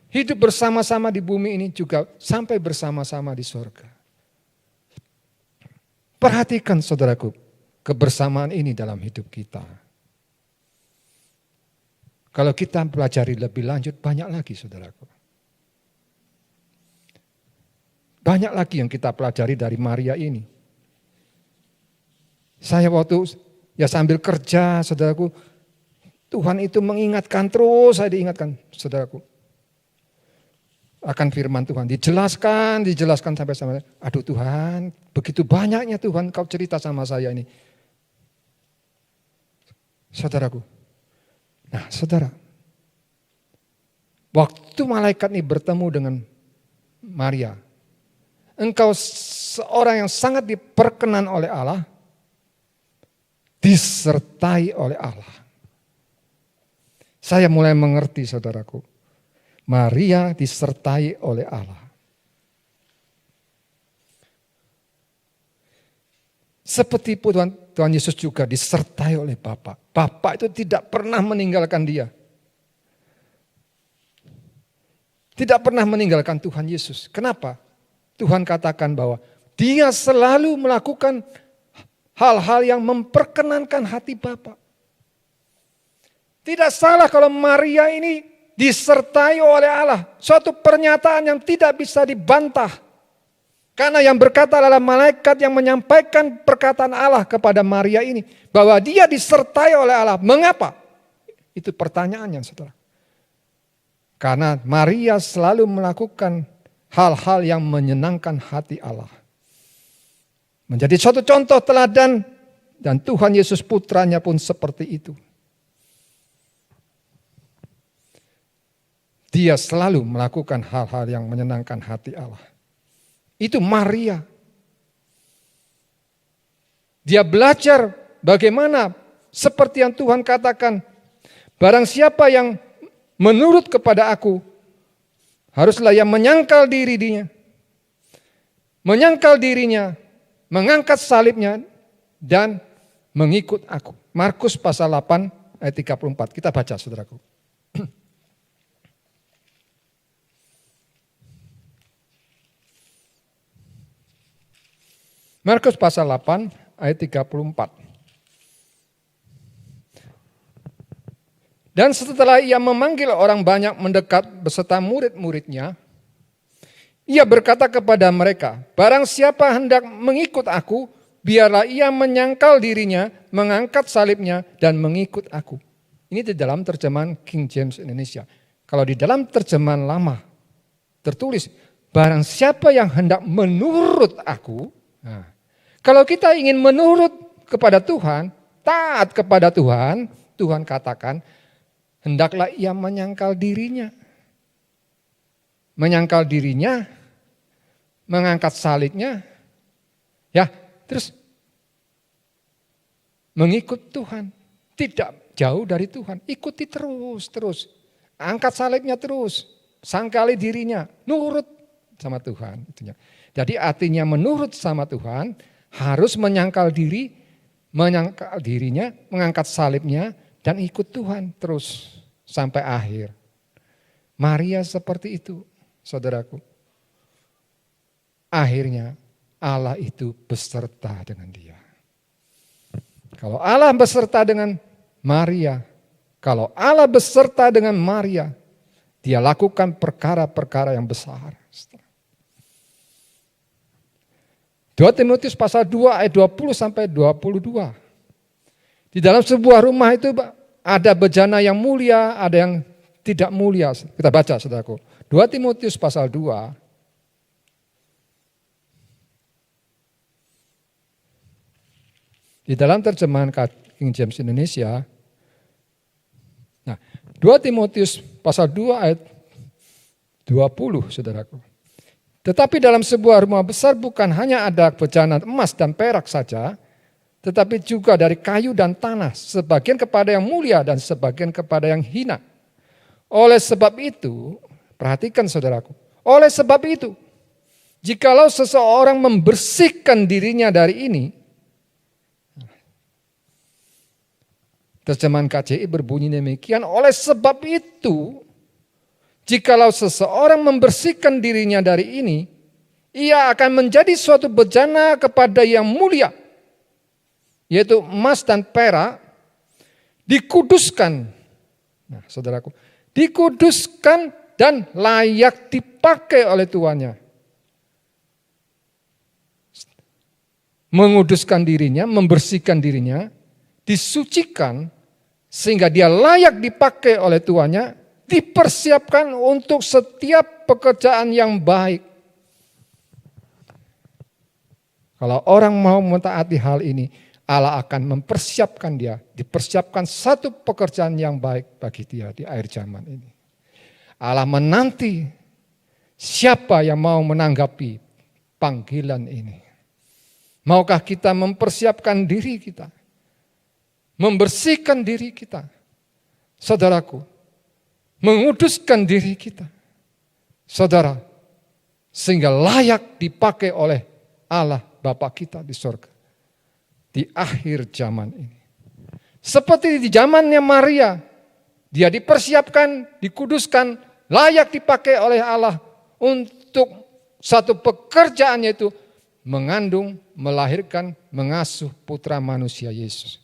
Hidup bersama-sama di bumi ini juga sampai bersama-sama di sorga. Perhatikan, saudaraku, kebersamaan ini dalam hidup kita. Kalau kita pelajari lebih lanjut, banyak lagi, saudaraku. Banyak lagi yang kita pelajari dari Maria ini. Saya waktu sambil kerja, saudaraku, Tuhan itu mengingatkan terus, saya diingatkan, saudaraku. Akan firman Tuhan, dijelaskan sampai aduh Tuhan, begitu banyaknya Tuhan kau cerita sama saya ini. Saudaraku. Nah, saudara. Waktu malaikat ini bertemu dengan Maria, engkau seorang yang sangat diperkenan oleh Allah, disertai oleh Allah. Saya mulai mengerti, saudaraku. Maria disertai oleh Allah. Seperti Tuhan Yesus juga disertai oleh Bapa. Bapa itu tidak pernah meninggalkan dia. Tidak pernah meninggalkan Tuhan Yesus. Kenapa? Tuhan katakan bahwa dia selalu melakukan hal-hal yang memperkenankan hati Bapa. Tidak salah kalau Maria ini disertai oleh Allah. Suatu pernyataan yang tidak bisa dibantah. Karena yang berkata adalah malaikat yang menyampaikan perkataan Allah kepada Maria ini. Bahwa dia disertai oleh Allah. Mengapa? Itu pertanyaannya, saudara. Karena Maria selalu melakukan hal-hal yang menyenangkan hati Allah. Menjadi suatu contoh teladan Dan Tuhan Yesus putranya pun seperti itu. Dia selalu melakukan hal-hal yang menyenangkan hati Allah. Itu Maria. Dia belajar bagaimana seperti yang Tuhan katakan. Barang siapa yang menurut kepada aku, haruslah yang menyangkal dirinya. Menyangkal dirinya, mengangkat salibnya, dan mengikut aku. Markus pasal 8 ayat 34. Kita baca saudaraku. Markus pasal 8 ayat 34. Dan setelah ia memanggil orang banyak mendekat beserta murid-muridnya, ia berkata kepada mereka, barang siapa hendak mengikut aku, biarlah ia menyangkal dirinya, mengangkat salibnya, dan mengikut aku. Ini di dalam terjemahan King James Indonesia. Kalau di dalam terjemahan lama, tertulis, barang siapa yang hendak menurut aku. Nah, kalau kita ingin menurut kepada Tuhan, taat kepada Tuhan, Tuhan katakan, hendaklah ia menyangkal dirinya. Menyangkal dirinya, mengangkat salibnya, ya, terus mengikut Tuhan. Tidak jauh dari Tuhan, ikuti terus. Angkat salibnya terus, sangkali dirinya, nurut sama Tuhan. Jadi artinya menurut sama Tuhan, harus menyangkal dirinya, mengangkat salibnya, dan ikut Tuhan terus sampai akhir. Maria seperti itu, saudaraku. Akhirnya Allah itu beserta dengan dia. Kalau Allah beserta dengan Maria, dia lakukan perkara-perkara yang besar. 2 Timotius pasal 2 ayat 20 sampai 22. Di dalam sebuah rumah itu ada bejana yang mulia, ada yang tidak mulia. Kita baca saudaraku. 2 Timotius pasal 2. Di dalam terjemahan King James Indonesia. Nah, 2 Timotius pasal 2 ayat 20 saudaraku. Tetapi dalam sebuah rumah besar bukan hanya ada bejana emas dan perak saja, tetapi juga dari kayu dan tanah, sebagian kepada yang mulia dan sebagian kepada yang hina. Oleh sebab itu, perhatikan saudaraku, oleh sebab itu, jikalau seseorang membersihkan dirinya dari ini, terjemahan KJI berbunyi demikian, oleh sebab itu, jikalau seseorang membersihkan dirinya dari ini, ia akan menjadi suatu bejana kepada yang mulia, yaitu emas dan perak, dikuduskan. Nah, saudaraku, dikuduskan dan layak dipakai oleh tuannya. Menguduskan dirinya, membersihkan dirinya, disucikan sehingga dia layak dipakai oleh tuannya, dipersiapkan untuk setiap pekerjaan yang baik. Kalau orang mau mentaati hal ini, Allah akan mempersiapkan dia, dipersiapkan satu pekerjaan yang baik bagi dia di akhir zaman ini. Allah menanti siapa yang mau menanggapi panggilan ini. Maukah kita mempersiapkan diri kita? Membersihkan diri kita. Saudaraku, menguduskan diri kita. Saudara, sehingga layak dipakai oleh Allah Bapa kita di surga. Di akhir zaman ini. Seperti di zamannya Maria, dia dipersiapkan, dikuduskan, layak dipakai oleh Allah untuk satu pekerjaan, yaitu mengandung, melahirkan, mengasuh putra manusia Yesus.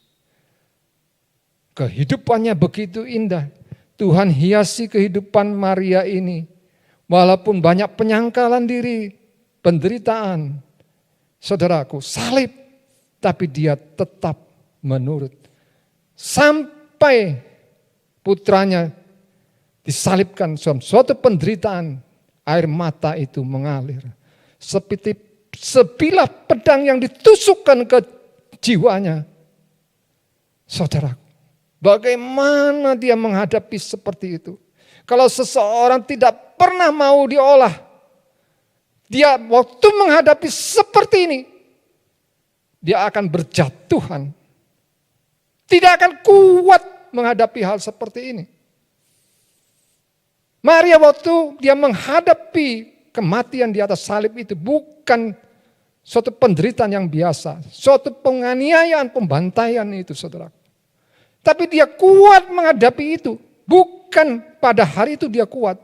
Kehidupannya begitu indah. Tuhan hiasi kehidupan Maria ini. Walaupun banyak penyangkalan diri, penderitaan. Saudaraku, salib. Tapi dia tetap menurut. Sampai putranya disalibkan, suatu penderitaan, air mata itu mengalir. Seperti sebilah pedang yang ditusukkan ke jiwanya. Saudara, bagaimana dia menghadapi seperti itu? Kalau seseorang tidak pernah mau diolah, dia waktu menghadapi seperti ini, dia akan berjatuhan. Tidak akan kuat menghadapi hal seperti ini. Maria waktu dia menghadapi kematian di atas salib itu bukan suatu penderitaan yang biasa, suatu penganiayaan, pembantaian itu, saudara. Tapi dia kuat menghadapi itu. Bukan pada hari itu dia kuat.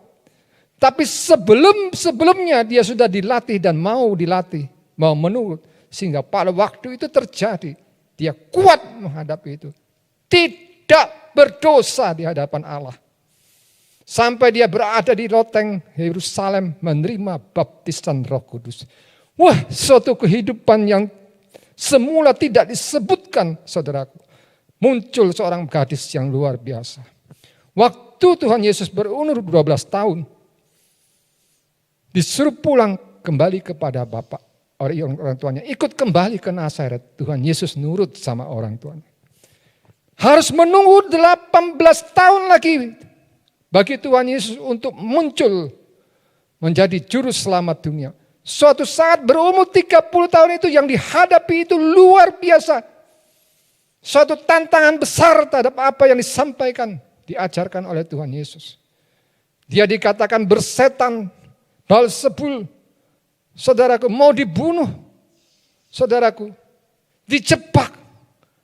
Tapi sebelumnya dia sudah dilatih dan mau dilatih, mau menurut. Sehingga pada waktu itu terjadi, dia kuat menghadapi itu. Tidak berdosa di hadapan Allah. Sampai dia berada di loteng Yerusalem menerima baptisan Roh Kudus. Wah, suatu kehidupan yang semula tidak disebutkan, saudaraku. Muncul seorang gadis yang luar biasa. Waktu Tuhan Yesus berumur 12 tahun, disuruh pulang kembali kepada bapak orang tuanya. Ikut kembali ke Nazaret. Tuhan Yesus nurut sama orang tuanya. Harus menunggu 18 tahun lagi bagi Tuhan Yesus untuk muncul menjadi juru selamat dunia. Suatu saat berumur 30 tahun itu yang dihadapi itu luar biasa. Suatu tantangan besar terhadap apa yang disampaikan, diajarkan oleh Tuhan Yesus. Dia dikatakan bersetan, Beelzebul, saudaraku, mau dibunuh, saudaraku, dijebak,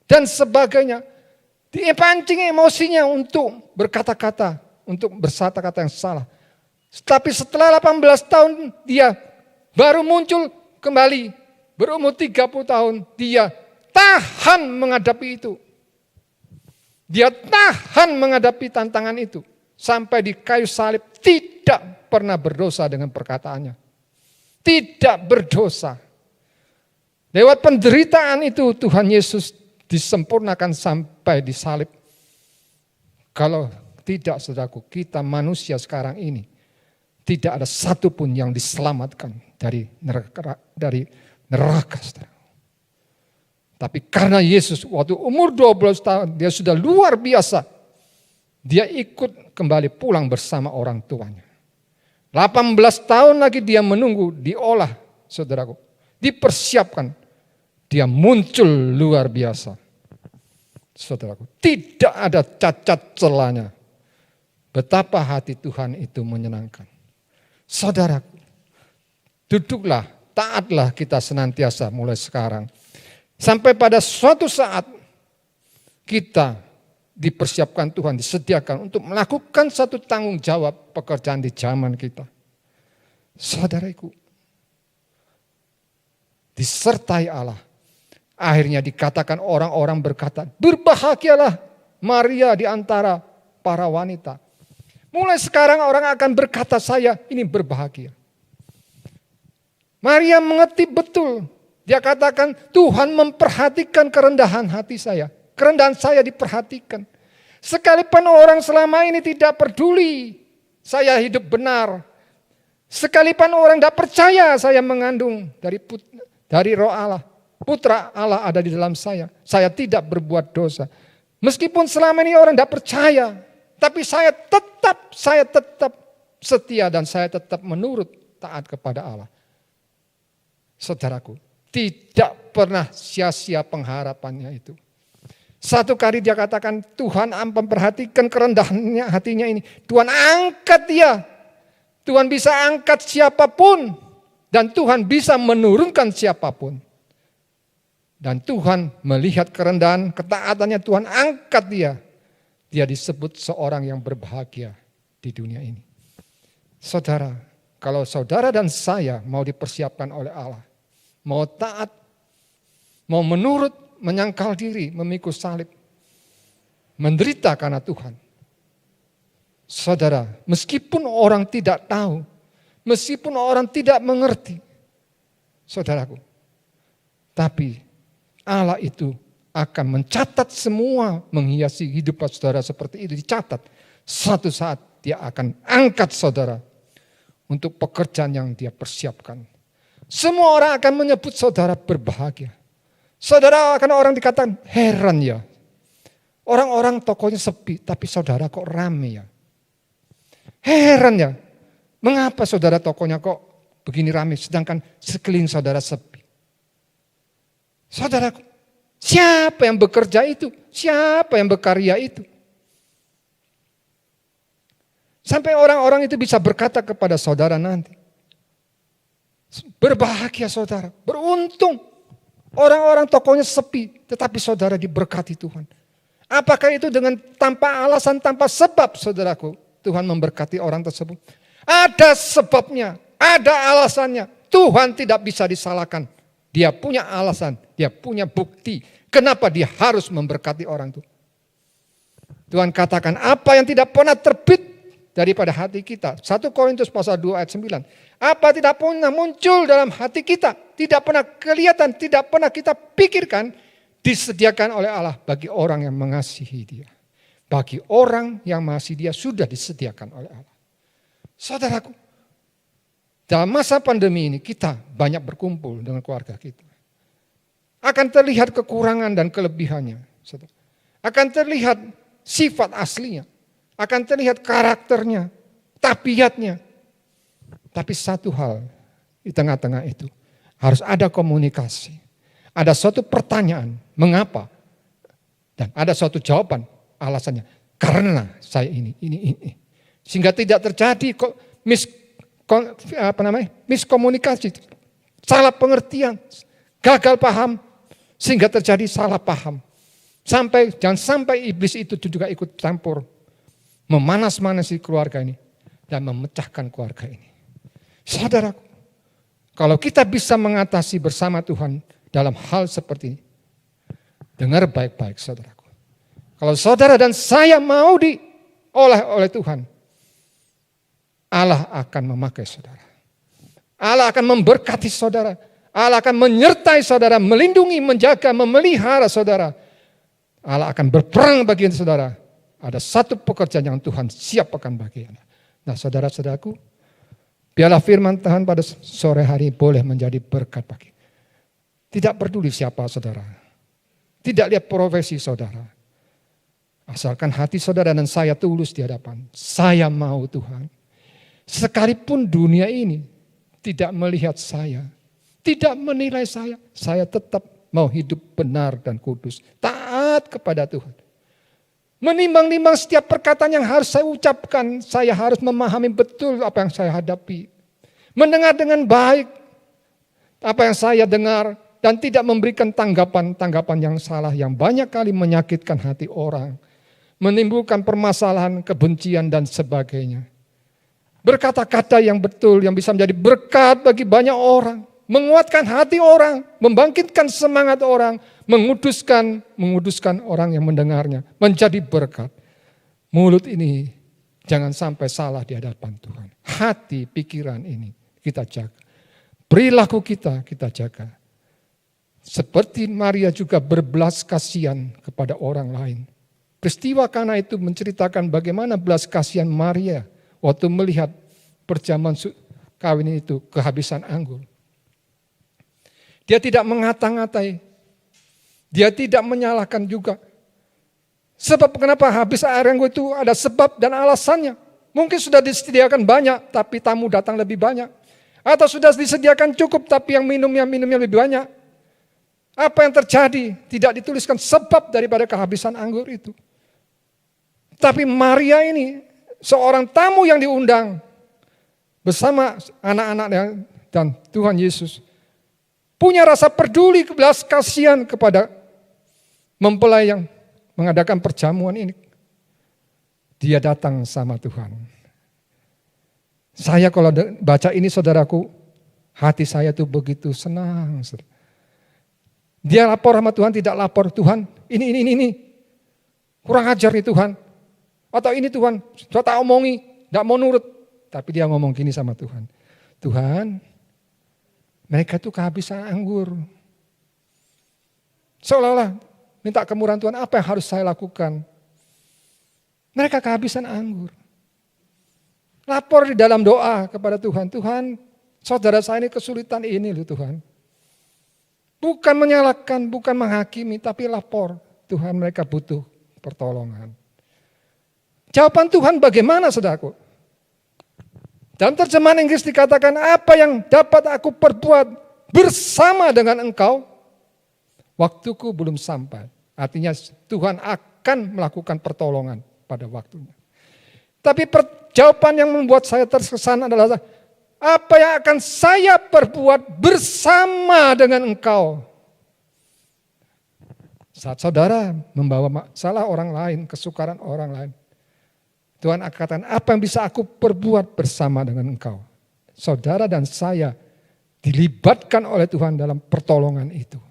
dan sebagainya. Dipancing emosinya untuk berkata-kata, untuk bersata-kata yang salah. Tapi setelah 18 tahun dia baru muncul kembali. Berumur 30 tahun dia tahan menghadapi itu. Dia tahan menghadapi tantangan itu. Sampai di kayu salib tidak pernah berdosa dengan perkataannya. Tidak berdosa. Lewat penderitaan itu Tuhan Yesus disempurnakan sampai di salib. Kalau tidak, saudaraku, kita manusia sekarang ini tidak ada satupun yang diselamatkan dari neraka, saudara. Tapi karena Yesus waktu umur 12 tahun dia sudah luar biasa. Dia ikut kembali pulang bersama orang tuanya. 18 tahun lagi dia menunggu, diolah, saudaraku. Dipersiapkan. Dia muncul luar biasa. Saudaraku, tidak ada cacat celanya. Betapa hati Tuhan itu menyenangkan. Saudaraku, duduklah, taatlah kita senantiasa mulai sekarang. Sampai pada suatu saat kita dipersiapkan Tuhan, disediakan untuk melakukan satu tanggung jawab pekerjaan di zaman kita. Saudaraku, disertai Allah. Akhirnya dikatakan orang-orang berkata, berbahagialah Maria di antara para wanita. Mulai sekarang orang akan berkata saya ini berbahagia. Maria mengerti betul. Dia katakan Tuhan memperhatikan kerendahan hati saya. Kerendahan saya diperhatikan. Sekalipun orang selama ini tidak peduli saya hidup benar. Sekalipun orang tidak percaya saya mengandung dari Roh Allah. Putra Allah ada di dalam saya. Saya tidak berbuat dosa. Meskipun selama ini orang tidak percaya. Tapi saya tetap setia dan saya tetap menurut taat kepada Allah. Saudaraku, tidak pernah sia-sia pengharapannya itu. Satu kali dia katakan Tuhan memperhatikan kerendahannya hatinya ini. Tuhan angkat dia. Tuhan bisa angkat siapapun. Dan Tuhan bisa menurunkan siapapun. Dan Tuhan melihat kerendahan ketaatannya, Tuhan angkat dia. Dia disebut seorang yang berbahagia di dunia ini. Saudara, kalau saudara dan saya mau dipersiapkan oleh Allah, mau taat, mau menurut, menyangkal diri, memikul salib, menderita karena Tuhan. Saudara, meskipun orang tidak tahu, meskipun orang tidak mengerti, saudaraku, tapi Allah itu akan mencatat semua menghiasi hidup saudara seperti itu, dicatat. Suatu saat dia akan angkat saudara untuk pekerjaan yang dia persiapkan. Semua orang akan menyebut saudara berbahagia. Saudara akan orang dikatakan heran ya. Orang-orang tokonya sepi, tapi saudara kok rame ya. Heran ya, mengapa saudara tokonya kok begini rame, sedangkan sekeliling saudara sepi. Saudaraku, siapa yang bekerja itu? Siapa yang berkarya itu? Sampai orang-orang itu bisa berkata kepada saudara nanti, berbahagia saudara, beruntung. Orang-orang tokonya sepi, tetapi saudara diberkati Tuhan. Apakah itu dengan tanpa alasan, tanpa sebab saudaraku, Tuhan memberkati orang tersebut? Ada sebabnya, ada alasannya. Tuhan tidak bisa disalahkan. Dia punya alasan, dia punya bukti. Kenapa dia harus memberkati orang itu? Tuhan katakan apa yang tidak pernah terbit daripada hati kita. 1 Korintus pasal 2 ayat 9. Apa tidak pernah muncul dalam hati kita. Tidak pernah kelihatan, tidak pernah kita pikirkan. Disediakan oleh Allah bagi orang yang mengasihi dia. Bagi orang yang mengasihi dia sudah disediakan oleh Allah. Saudaraku, dalam masa pandemi ini kita banyak berkumpul dengan keluarga kita. Akan terlihat kekurangan dan kelebihannya. Akan terlihat sifat aslinya. Akan terlihat karakternya, tabiatnya. Tapi satu hal di tengah-tengah itu harus ada komunikasi. Ada suatu pertanyaan, mengapa? Dan ada suatu jawaban, alasannya. Karena saya ini. Sehingga tidak terjadi miskomunikasi, salah pengertian, gagal paham, sehingga terjadi salah paham. Jangan sampai iblis itu juga ikut campur, memanas-manasi keluarga ini dan memecahkan keluarga ini. Saudaraku, kalau kita bisa mengatasi bersama Tuhan dalam hal seperti ini, dengar baik-baik saudaraku. Kalau saudara dan saya mau diolah oleh Tuhan, Allah akan memakai saudara. Allah akan memberkati saudara. Allah akan menyertai saudara, melindungi, menjaga, memelihara saudara. Allah akan berperang bagi saudara. Ada satu pekerjaan yang Tuhan siapkan bagi Anda. Nah saudara-saudaraku, biarlah firman Tuhan pada sore hari boleh menjadi berkat bagi. Tidak peduli siapa saudara. Tidak lihat profesi saudara. Asalkan hati saudara dan saya tulus di hadapan. Saya mau Tuhan. Sekalipun dunia ini tidak melihat saya. Tidak menilai saya tetap mau hidup benar dan kudus. Taat kepada Tuhan. Menimbang-nimbang setiap perkataan yang harus saya ucapkan. Saya harus memahami betul apa yang saya hadapi. Mendengar dengan baik apa yang saya dengar. Dan tidak memberikan tanggapan-tanggapan yang salah. Yang banyak kali menyakitkan hati orang. Menimbulkan permasalahan, kebencian dan sebagainya. Berkata-kata yang betul yang bisa menjadi berkat bagi banyak orang. Menguatkan hati orang, membangkitkan semangat orang, menguduskan orang yang mendengarnya, menjadi berkat. Mulut ini jangan sampai salah di hadapan Tuhan. Hati, pikiran ini kita jaga. Perilaku kita jaga. Seperti Maria juga berbelas kasihan kepada orang lain. Peristiwa Kana itu menceritakan bagaimana belas kasihan Maria waktu melihat perjamuan kawin itu kehabisan anggur. Dia tidak mengata-ngatai. Dia tidak menyalahkan juga. Sebab kenapa habis air anggur itu ada sebab dan alasannya. Mungkin sudah disediakan banyak tapi tamu datang lebih banyak. Atau sudah disediakan cukup tapi yang minumnya lebih banyak. Apa yang terjadi? Tidak dituliskan sebab daripada kehabisan anggur itu. Tapi Maria ini seorang tamu yang diundang bersama anak-anaknya dan Tuhan Yesus. Punya rasa peduli, belas kasihan kepada mempelai yang mengadakan perjamuan ini. Dia datang sama Tuhan. Saya kalau baca ini saudaraku, hati saya tuh begitu senang. Dia lapor sama Tuhan, tidak lapor Tuhan. Ini. Kurang ajar nih Tuhan. Atau ini Tuhan, sudah tak omongi, tidak mau nurut. Tapi dia ngomong gini sama Tuhan. Tuhan, mereka tuh kehabisan anggur. Seolah-olah minta kemurahan Tuhan, apa yang harus saya lakukan? Mereka kehabisan anggur. Lapor di dalam doa kepada Tuhan. Tuhan, saudara saya ini kesulitan ini loh Tuhan. Bukan menyalahkan, bukan menghakimi, tapi lapor. Tuhan mereka butuh pertolongan. Jawaban Tuhan bagaimana, saudaraku? Dalam terjemahan Inggris dikatakan, apa yang dapat aku perbuat bersama dengan engkau? Waktuku belum sampai. Artinya Tuhan akan melakukan pertolongan pada waktunya. Tapi jawaban yang membuat saya terkesan adalah, apa yang akan saya perbuat bersama dengan engkau? Saat saudara membawa masalah orang lain, kesukaran orang lain, Tuhan akan katakan, apa yang bisa aku perbuat bersama dengan engkau? Saudara dan saya dilibatkan oleh Tuhan dalam pertolongan itu.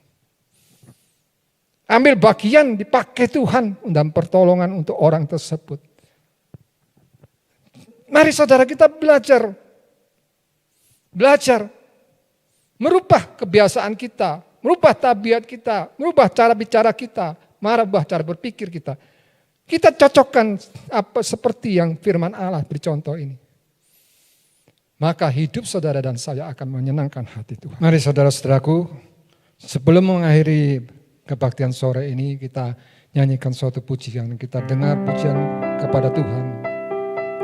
Ambil bagian, dipakai Tuhan dalam pertolongan untuk orang tersebut. Mari saudara kita belajar. Belajar. Merubah kebiasaan kita. Merubah tabiat kita, merubah cara bicara kita, merubah cara berpikir kita. Kita cocokkan apa seperti yang firman Allah beri contoh ini. Maka hidup saudara dan saya akan menyenangkan hati Tuhan. Mari saudara-saudaraku, sebelum mengakhiri kebaktian sore ini, kita nyanyikan suatu pujian, kita dengar pujian kepada Tuhan.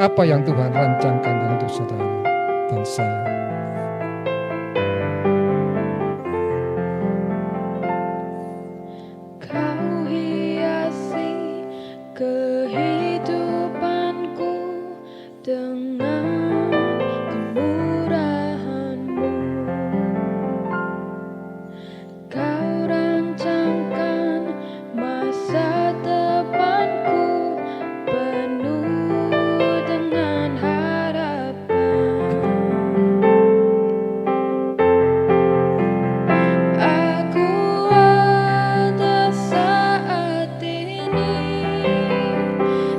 Apa yang Tuhan rancangkan dalam hidup saudara dan saya. Kehidupanku dengan kemurahan-Mu, Kau rancangkan masa depanku penuh dengan harapan. Aku ada saat ini,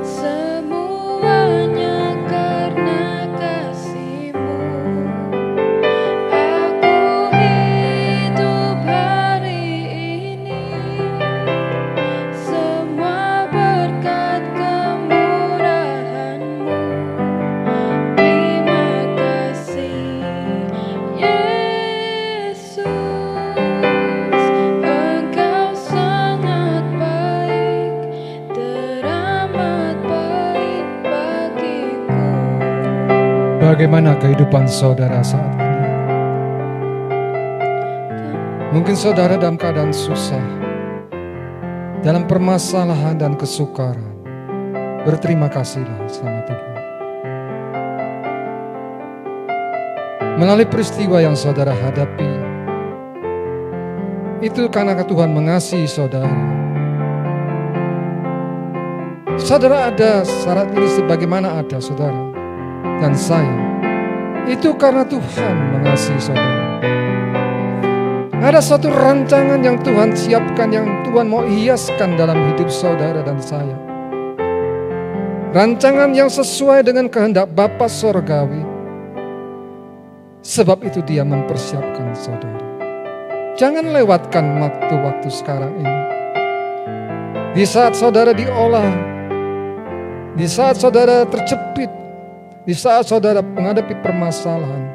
semuanya karena kasih-Mu. Aku hidup hari ini, semua berkat kemurahan-Mu. Terima kasih Yesus, Engkau sangat baik, teramat baik bagiku. Bagaimana kehidupan saudara saat ini? Mungkin saudara dalam keadaan susah, dalam permasalahan dan kesukaran. Berterima kasihlah sama Tuhan. Melalui peristiwa yang saudara hadapi, itu karena Tuhan mengasihi saudara. Saudara ada saat ini sebagaimana ada saudara dan saya. Itu karena Tuhan mengasihi saudara. Ada satu rancangan yang Tuhan siapkan, yang Tuhan mau hiaskan dalam hidup saudara dan saya. Rancangan yang sesuai dengan kehendak Bapa Sorgawi. Sebab itu Dia mempersiapkan saudara. Jangan lewatkan waktu-waktu sekarang ini. Di saat saudara diolah, di saat saudara terjepit, di saat saudara menghadapi permasalahan,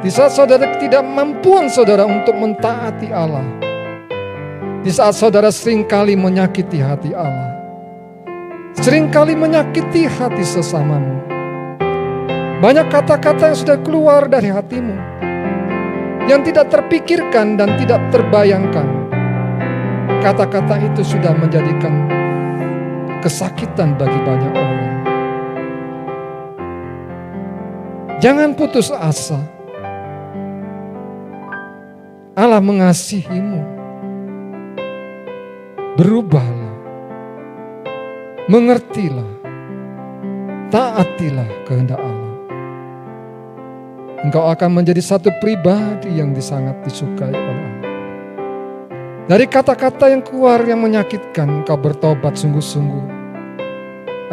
di saat saudara tidak mampuan saudara untuk mentaati Allah, di saat saudara seringkali menyakiti hati Allah, seringkali menyakiti hati sesamamu. Banyak kata-kata yang sudah keluar dari hatimu, yang tidak terpikirkan dan tidak terbayangkan. Kata-kata itu sudah menjadikan kesakitan bagi banyak orang. Jangan putus asa. Allah mengasihimu. Berubahlah. Mengertilah. Taatilah kehendak Allah. Engkau akan menjadi satu pribadi yang sangat disukai oleh Allah. Dari kata-kata yang keluar yang menyakitkan, engkau bertobat sungguh-sungguh.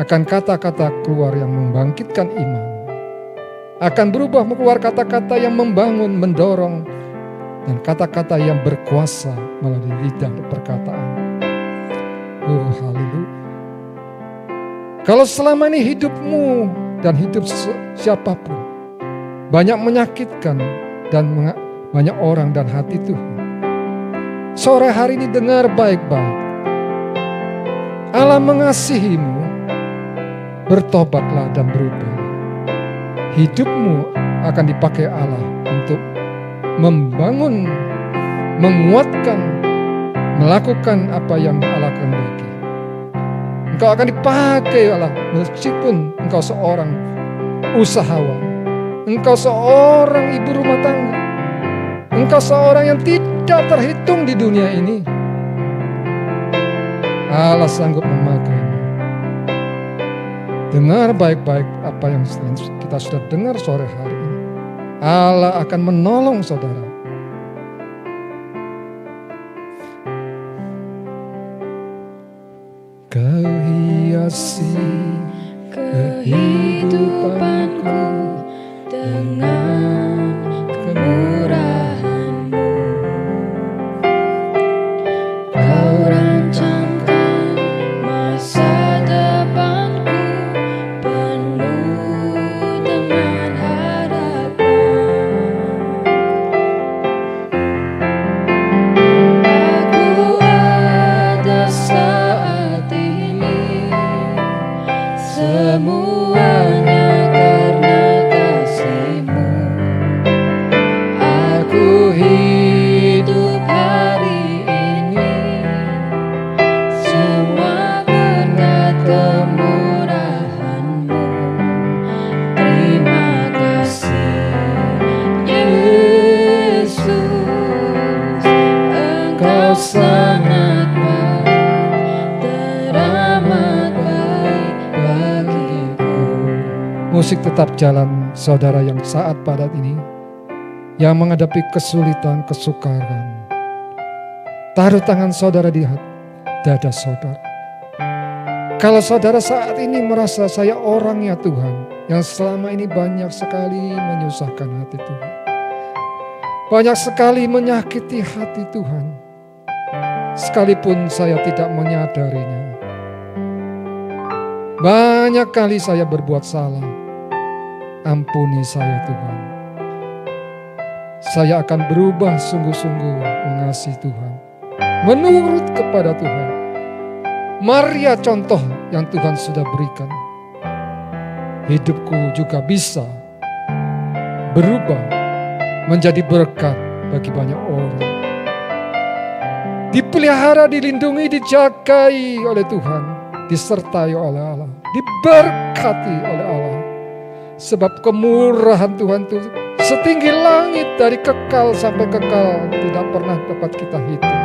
Akan kata-kata keluar yang membangkitkan iman. Akan berubah keluar kata-kata yang membangun, mendorong, dan kata-kata yang berkuasa melalui lidah perkataan. Oh, haleluya. Kalau selama ini hidupmu dan hidup siapapun banyak menyakitkan dan banyak orang dan hati Tuhan, sore hari ini dengar baik-baik. Allah mengasihimu, bertobatlah dan berubah. Hidupmu akan dipakai Allah untuk membangun, menguatkan, melakukan apa yang Allah kehendaki. Engkau akan dipakai Allah meskipun engkau seorang usahawan, engkau seorang ibu rumah tangga, engkau seorang yang tidak terhitung di dunia ini. Allah sanggup memakaimu. Dengar baik-baik apa yang kita sudah dengar sore hari ini. Allah akan menolong saudara. Kau hiasi kehidupanku dengan kemurahan-Mu. Kau rancangkan masa depanku penuh dengan harapan. Aku ada saat ini, semuanya karena kasih-Mu. Aku hidup hari ini, semua berkat kemurahan-Mu. Terima kasih Yesus, Engkau sangat baik, teramat baik bagiku. Musik tetap jalan saudara yang saat padat ini, yang menghadapi kesulitan, kesukaran. Taruh tangan saudara di dada saudara. Kalau saudara saat ini merasa saya orangnya Tuhan, yang selama ini banyak sekali menyusahkan hati Tuhan, banyak sekali menyakiti hati Tuhan, sekalipun saya tidak menyadarinya. Banyak kali saya berbuat salah. Ampuni saya Tuhan. Saya akan berubah sungguh-sungguh mengasihi Tuhan, menurut kepada Tuhan. Maria contoh yang Tuhan sudah berikan. Hidupku juga bisa berubah menjadi berkat bagi banyak orang. Dipelihara, dilindungi, dijagai oleh Tuhan, disertai oleh Allah, diberkati oleh Allah. Sebab kemurahan Tuhan itu setinggi langit, dari kekal sampai kekal, tidak pernah dapat kita hitung.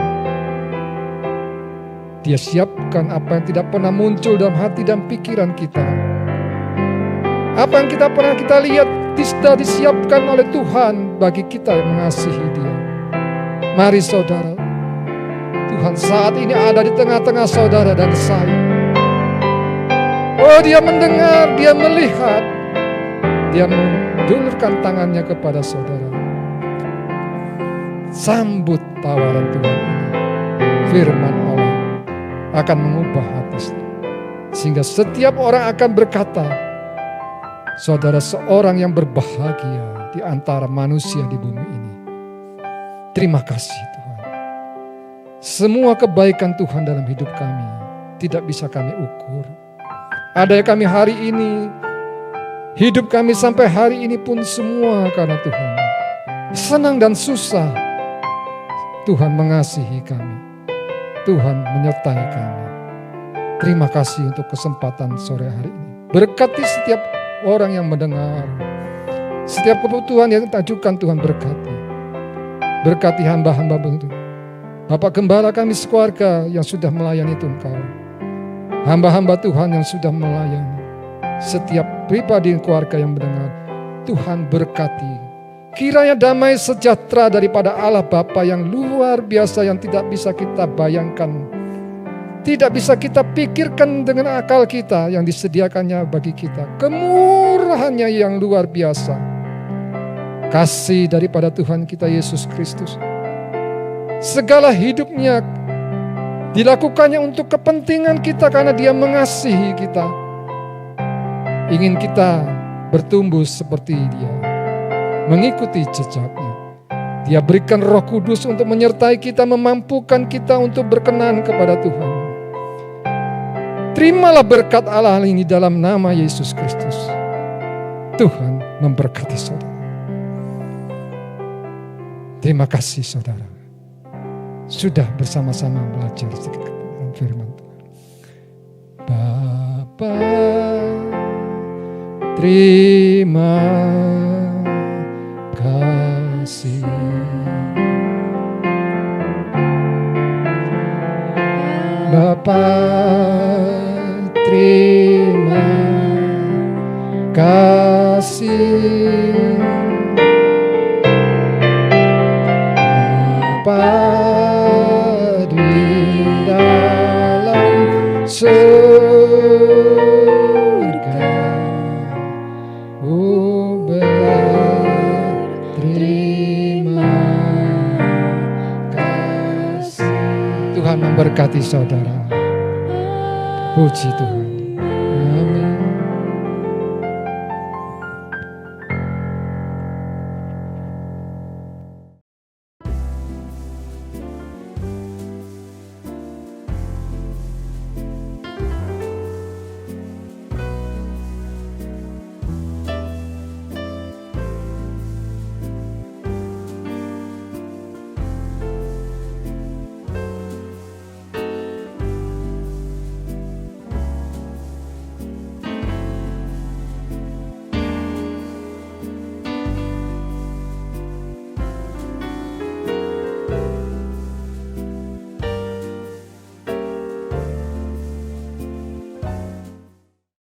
Dia siapkan apa yang tidak pernah muncul dalam hati dan pikiran kita. Apa yang pernah kita lihat sudah disiapkan oleh Tuhan bagi kita yang mengasihi Dia. Mari saudara, Tuhan saat ini ada di tengah-tengah saudara dan saya. Oh, Dia mendengar, Dia melihat, Dia menjulurkan tangannya kepada saudara. Sambut tawaran Tuhan ini. Firman Allah akan mengubah hati, sehingga setiap orang akan berkata, saudara seorang yang berbahagia di antara manusia di bumi ini. Terima kasih Tuhan. Semua kebaikan Tuhan dalam hidup kami tidak bisa kami ukur. Ada kami hari ini, hidup kami sampai hari ini pun semua karena Tuhan. Senang dan susah, Tuhan mengasihi kami. Tuhan menyertai kami. Terima kasih untuk kesempatan sore hari ini. Berkati setiap orang yang mendengar. Setiap kebutuhan yang ditajukan Tuhan berkati. Berkati hamba-hamba itu. Bapak Gembala kami sekeluarga yang sudah melayani Engkau. Hamba-hamba Tuhan yang sudah melayani. Setiap pribadi keluarga yang mendengar. Tuhan berkati. Kiranya damai sejahtera daripada Allah Bapa yang luar biasa, yang tidak bisa kita bayangkan, tidak bisa kita pikirkan dengan akal kita, yang disediakannya bagi kita. Kemurahannya yang luar biasa. Kasih daripada Tuhan kita Yesus Kristus. Segala hidupnya dilakukannya untuk kepentingan kita karena Dia mengasihi kita. Ingin kita bertumbuh seperti Dia, mengikuti jejaknya. Dia berikan Roh Kudus untuk menyertai kita, memampukan kita untuk berkenan kepada Tuhan. Terimalah berkat Allah ini dalam nama Yesus Kristus. Tuhan memberkati saudara. Terima kasih saudara. Sudah bersama-sama belajar dalam firman Tuhan. Bapa, terima kasih. Bapa, terima kasih. Bapa di dalam surga, berterima kasih. Tuhan memberkati saudara. Puji Tuhan.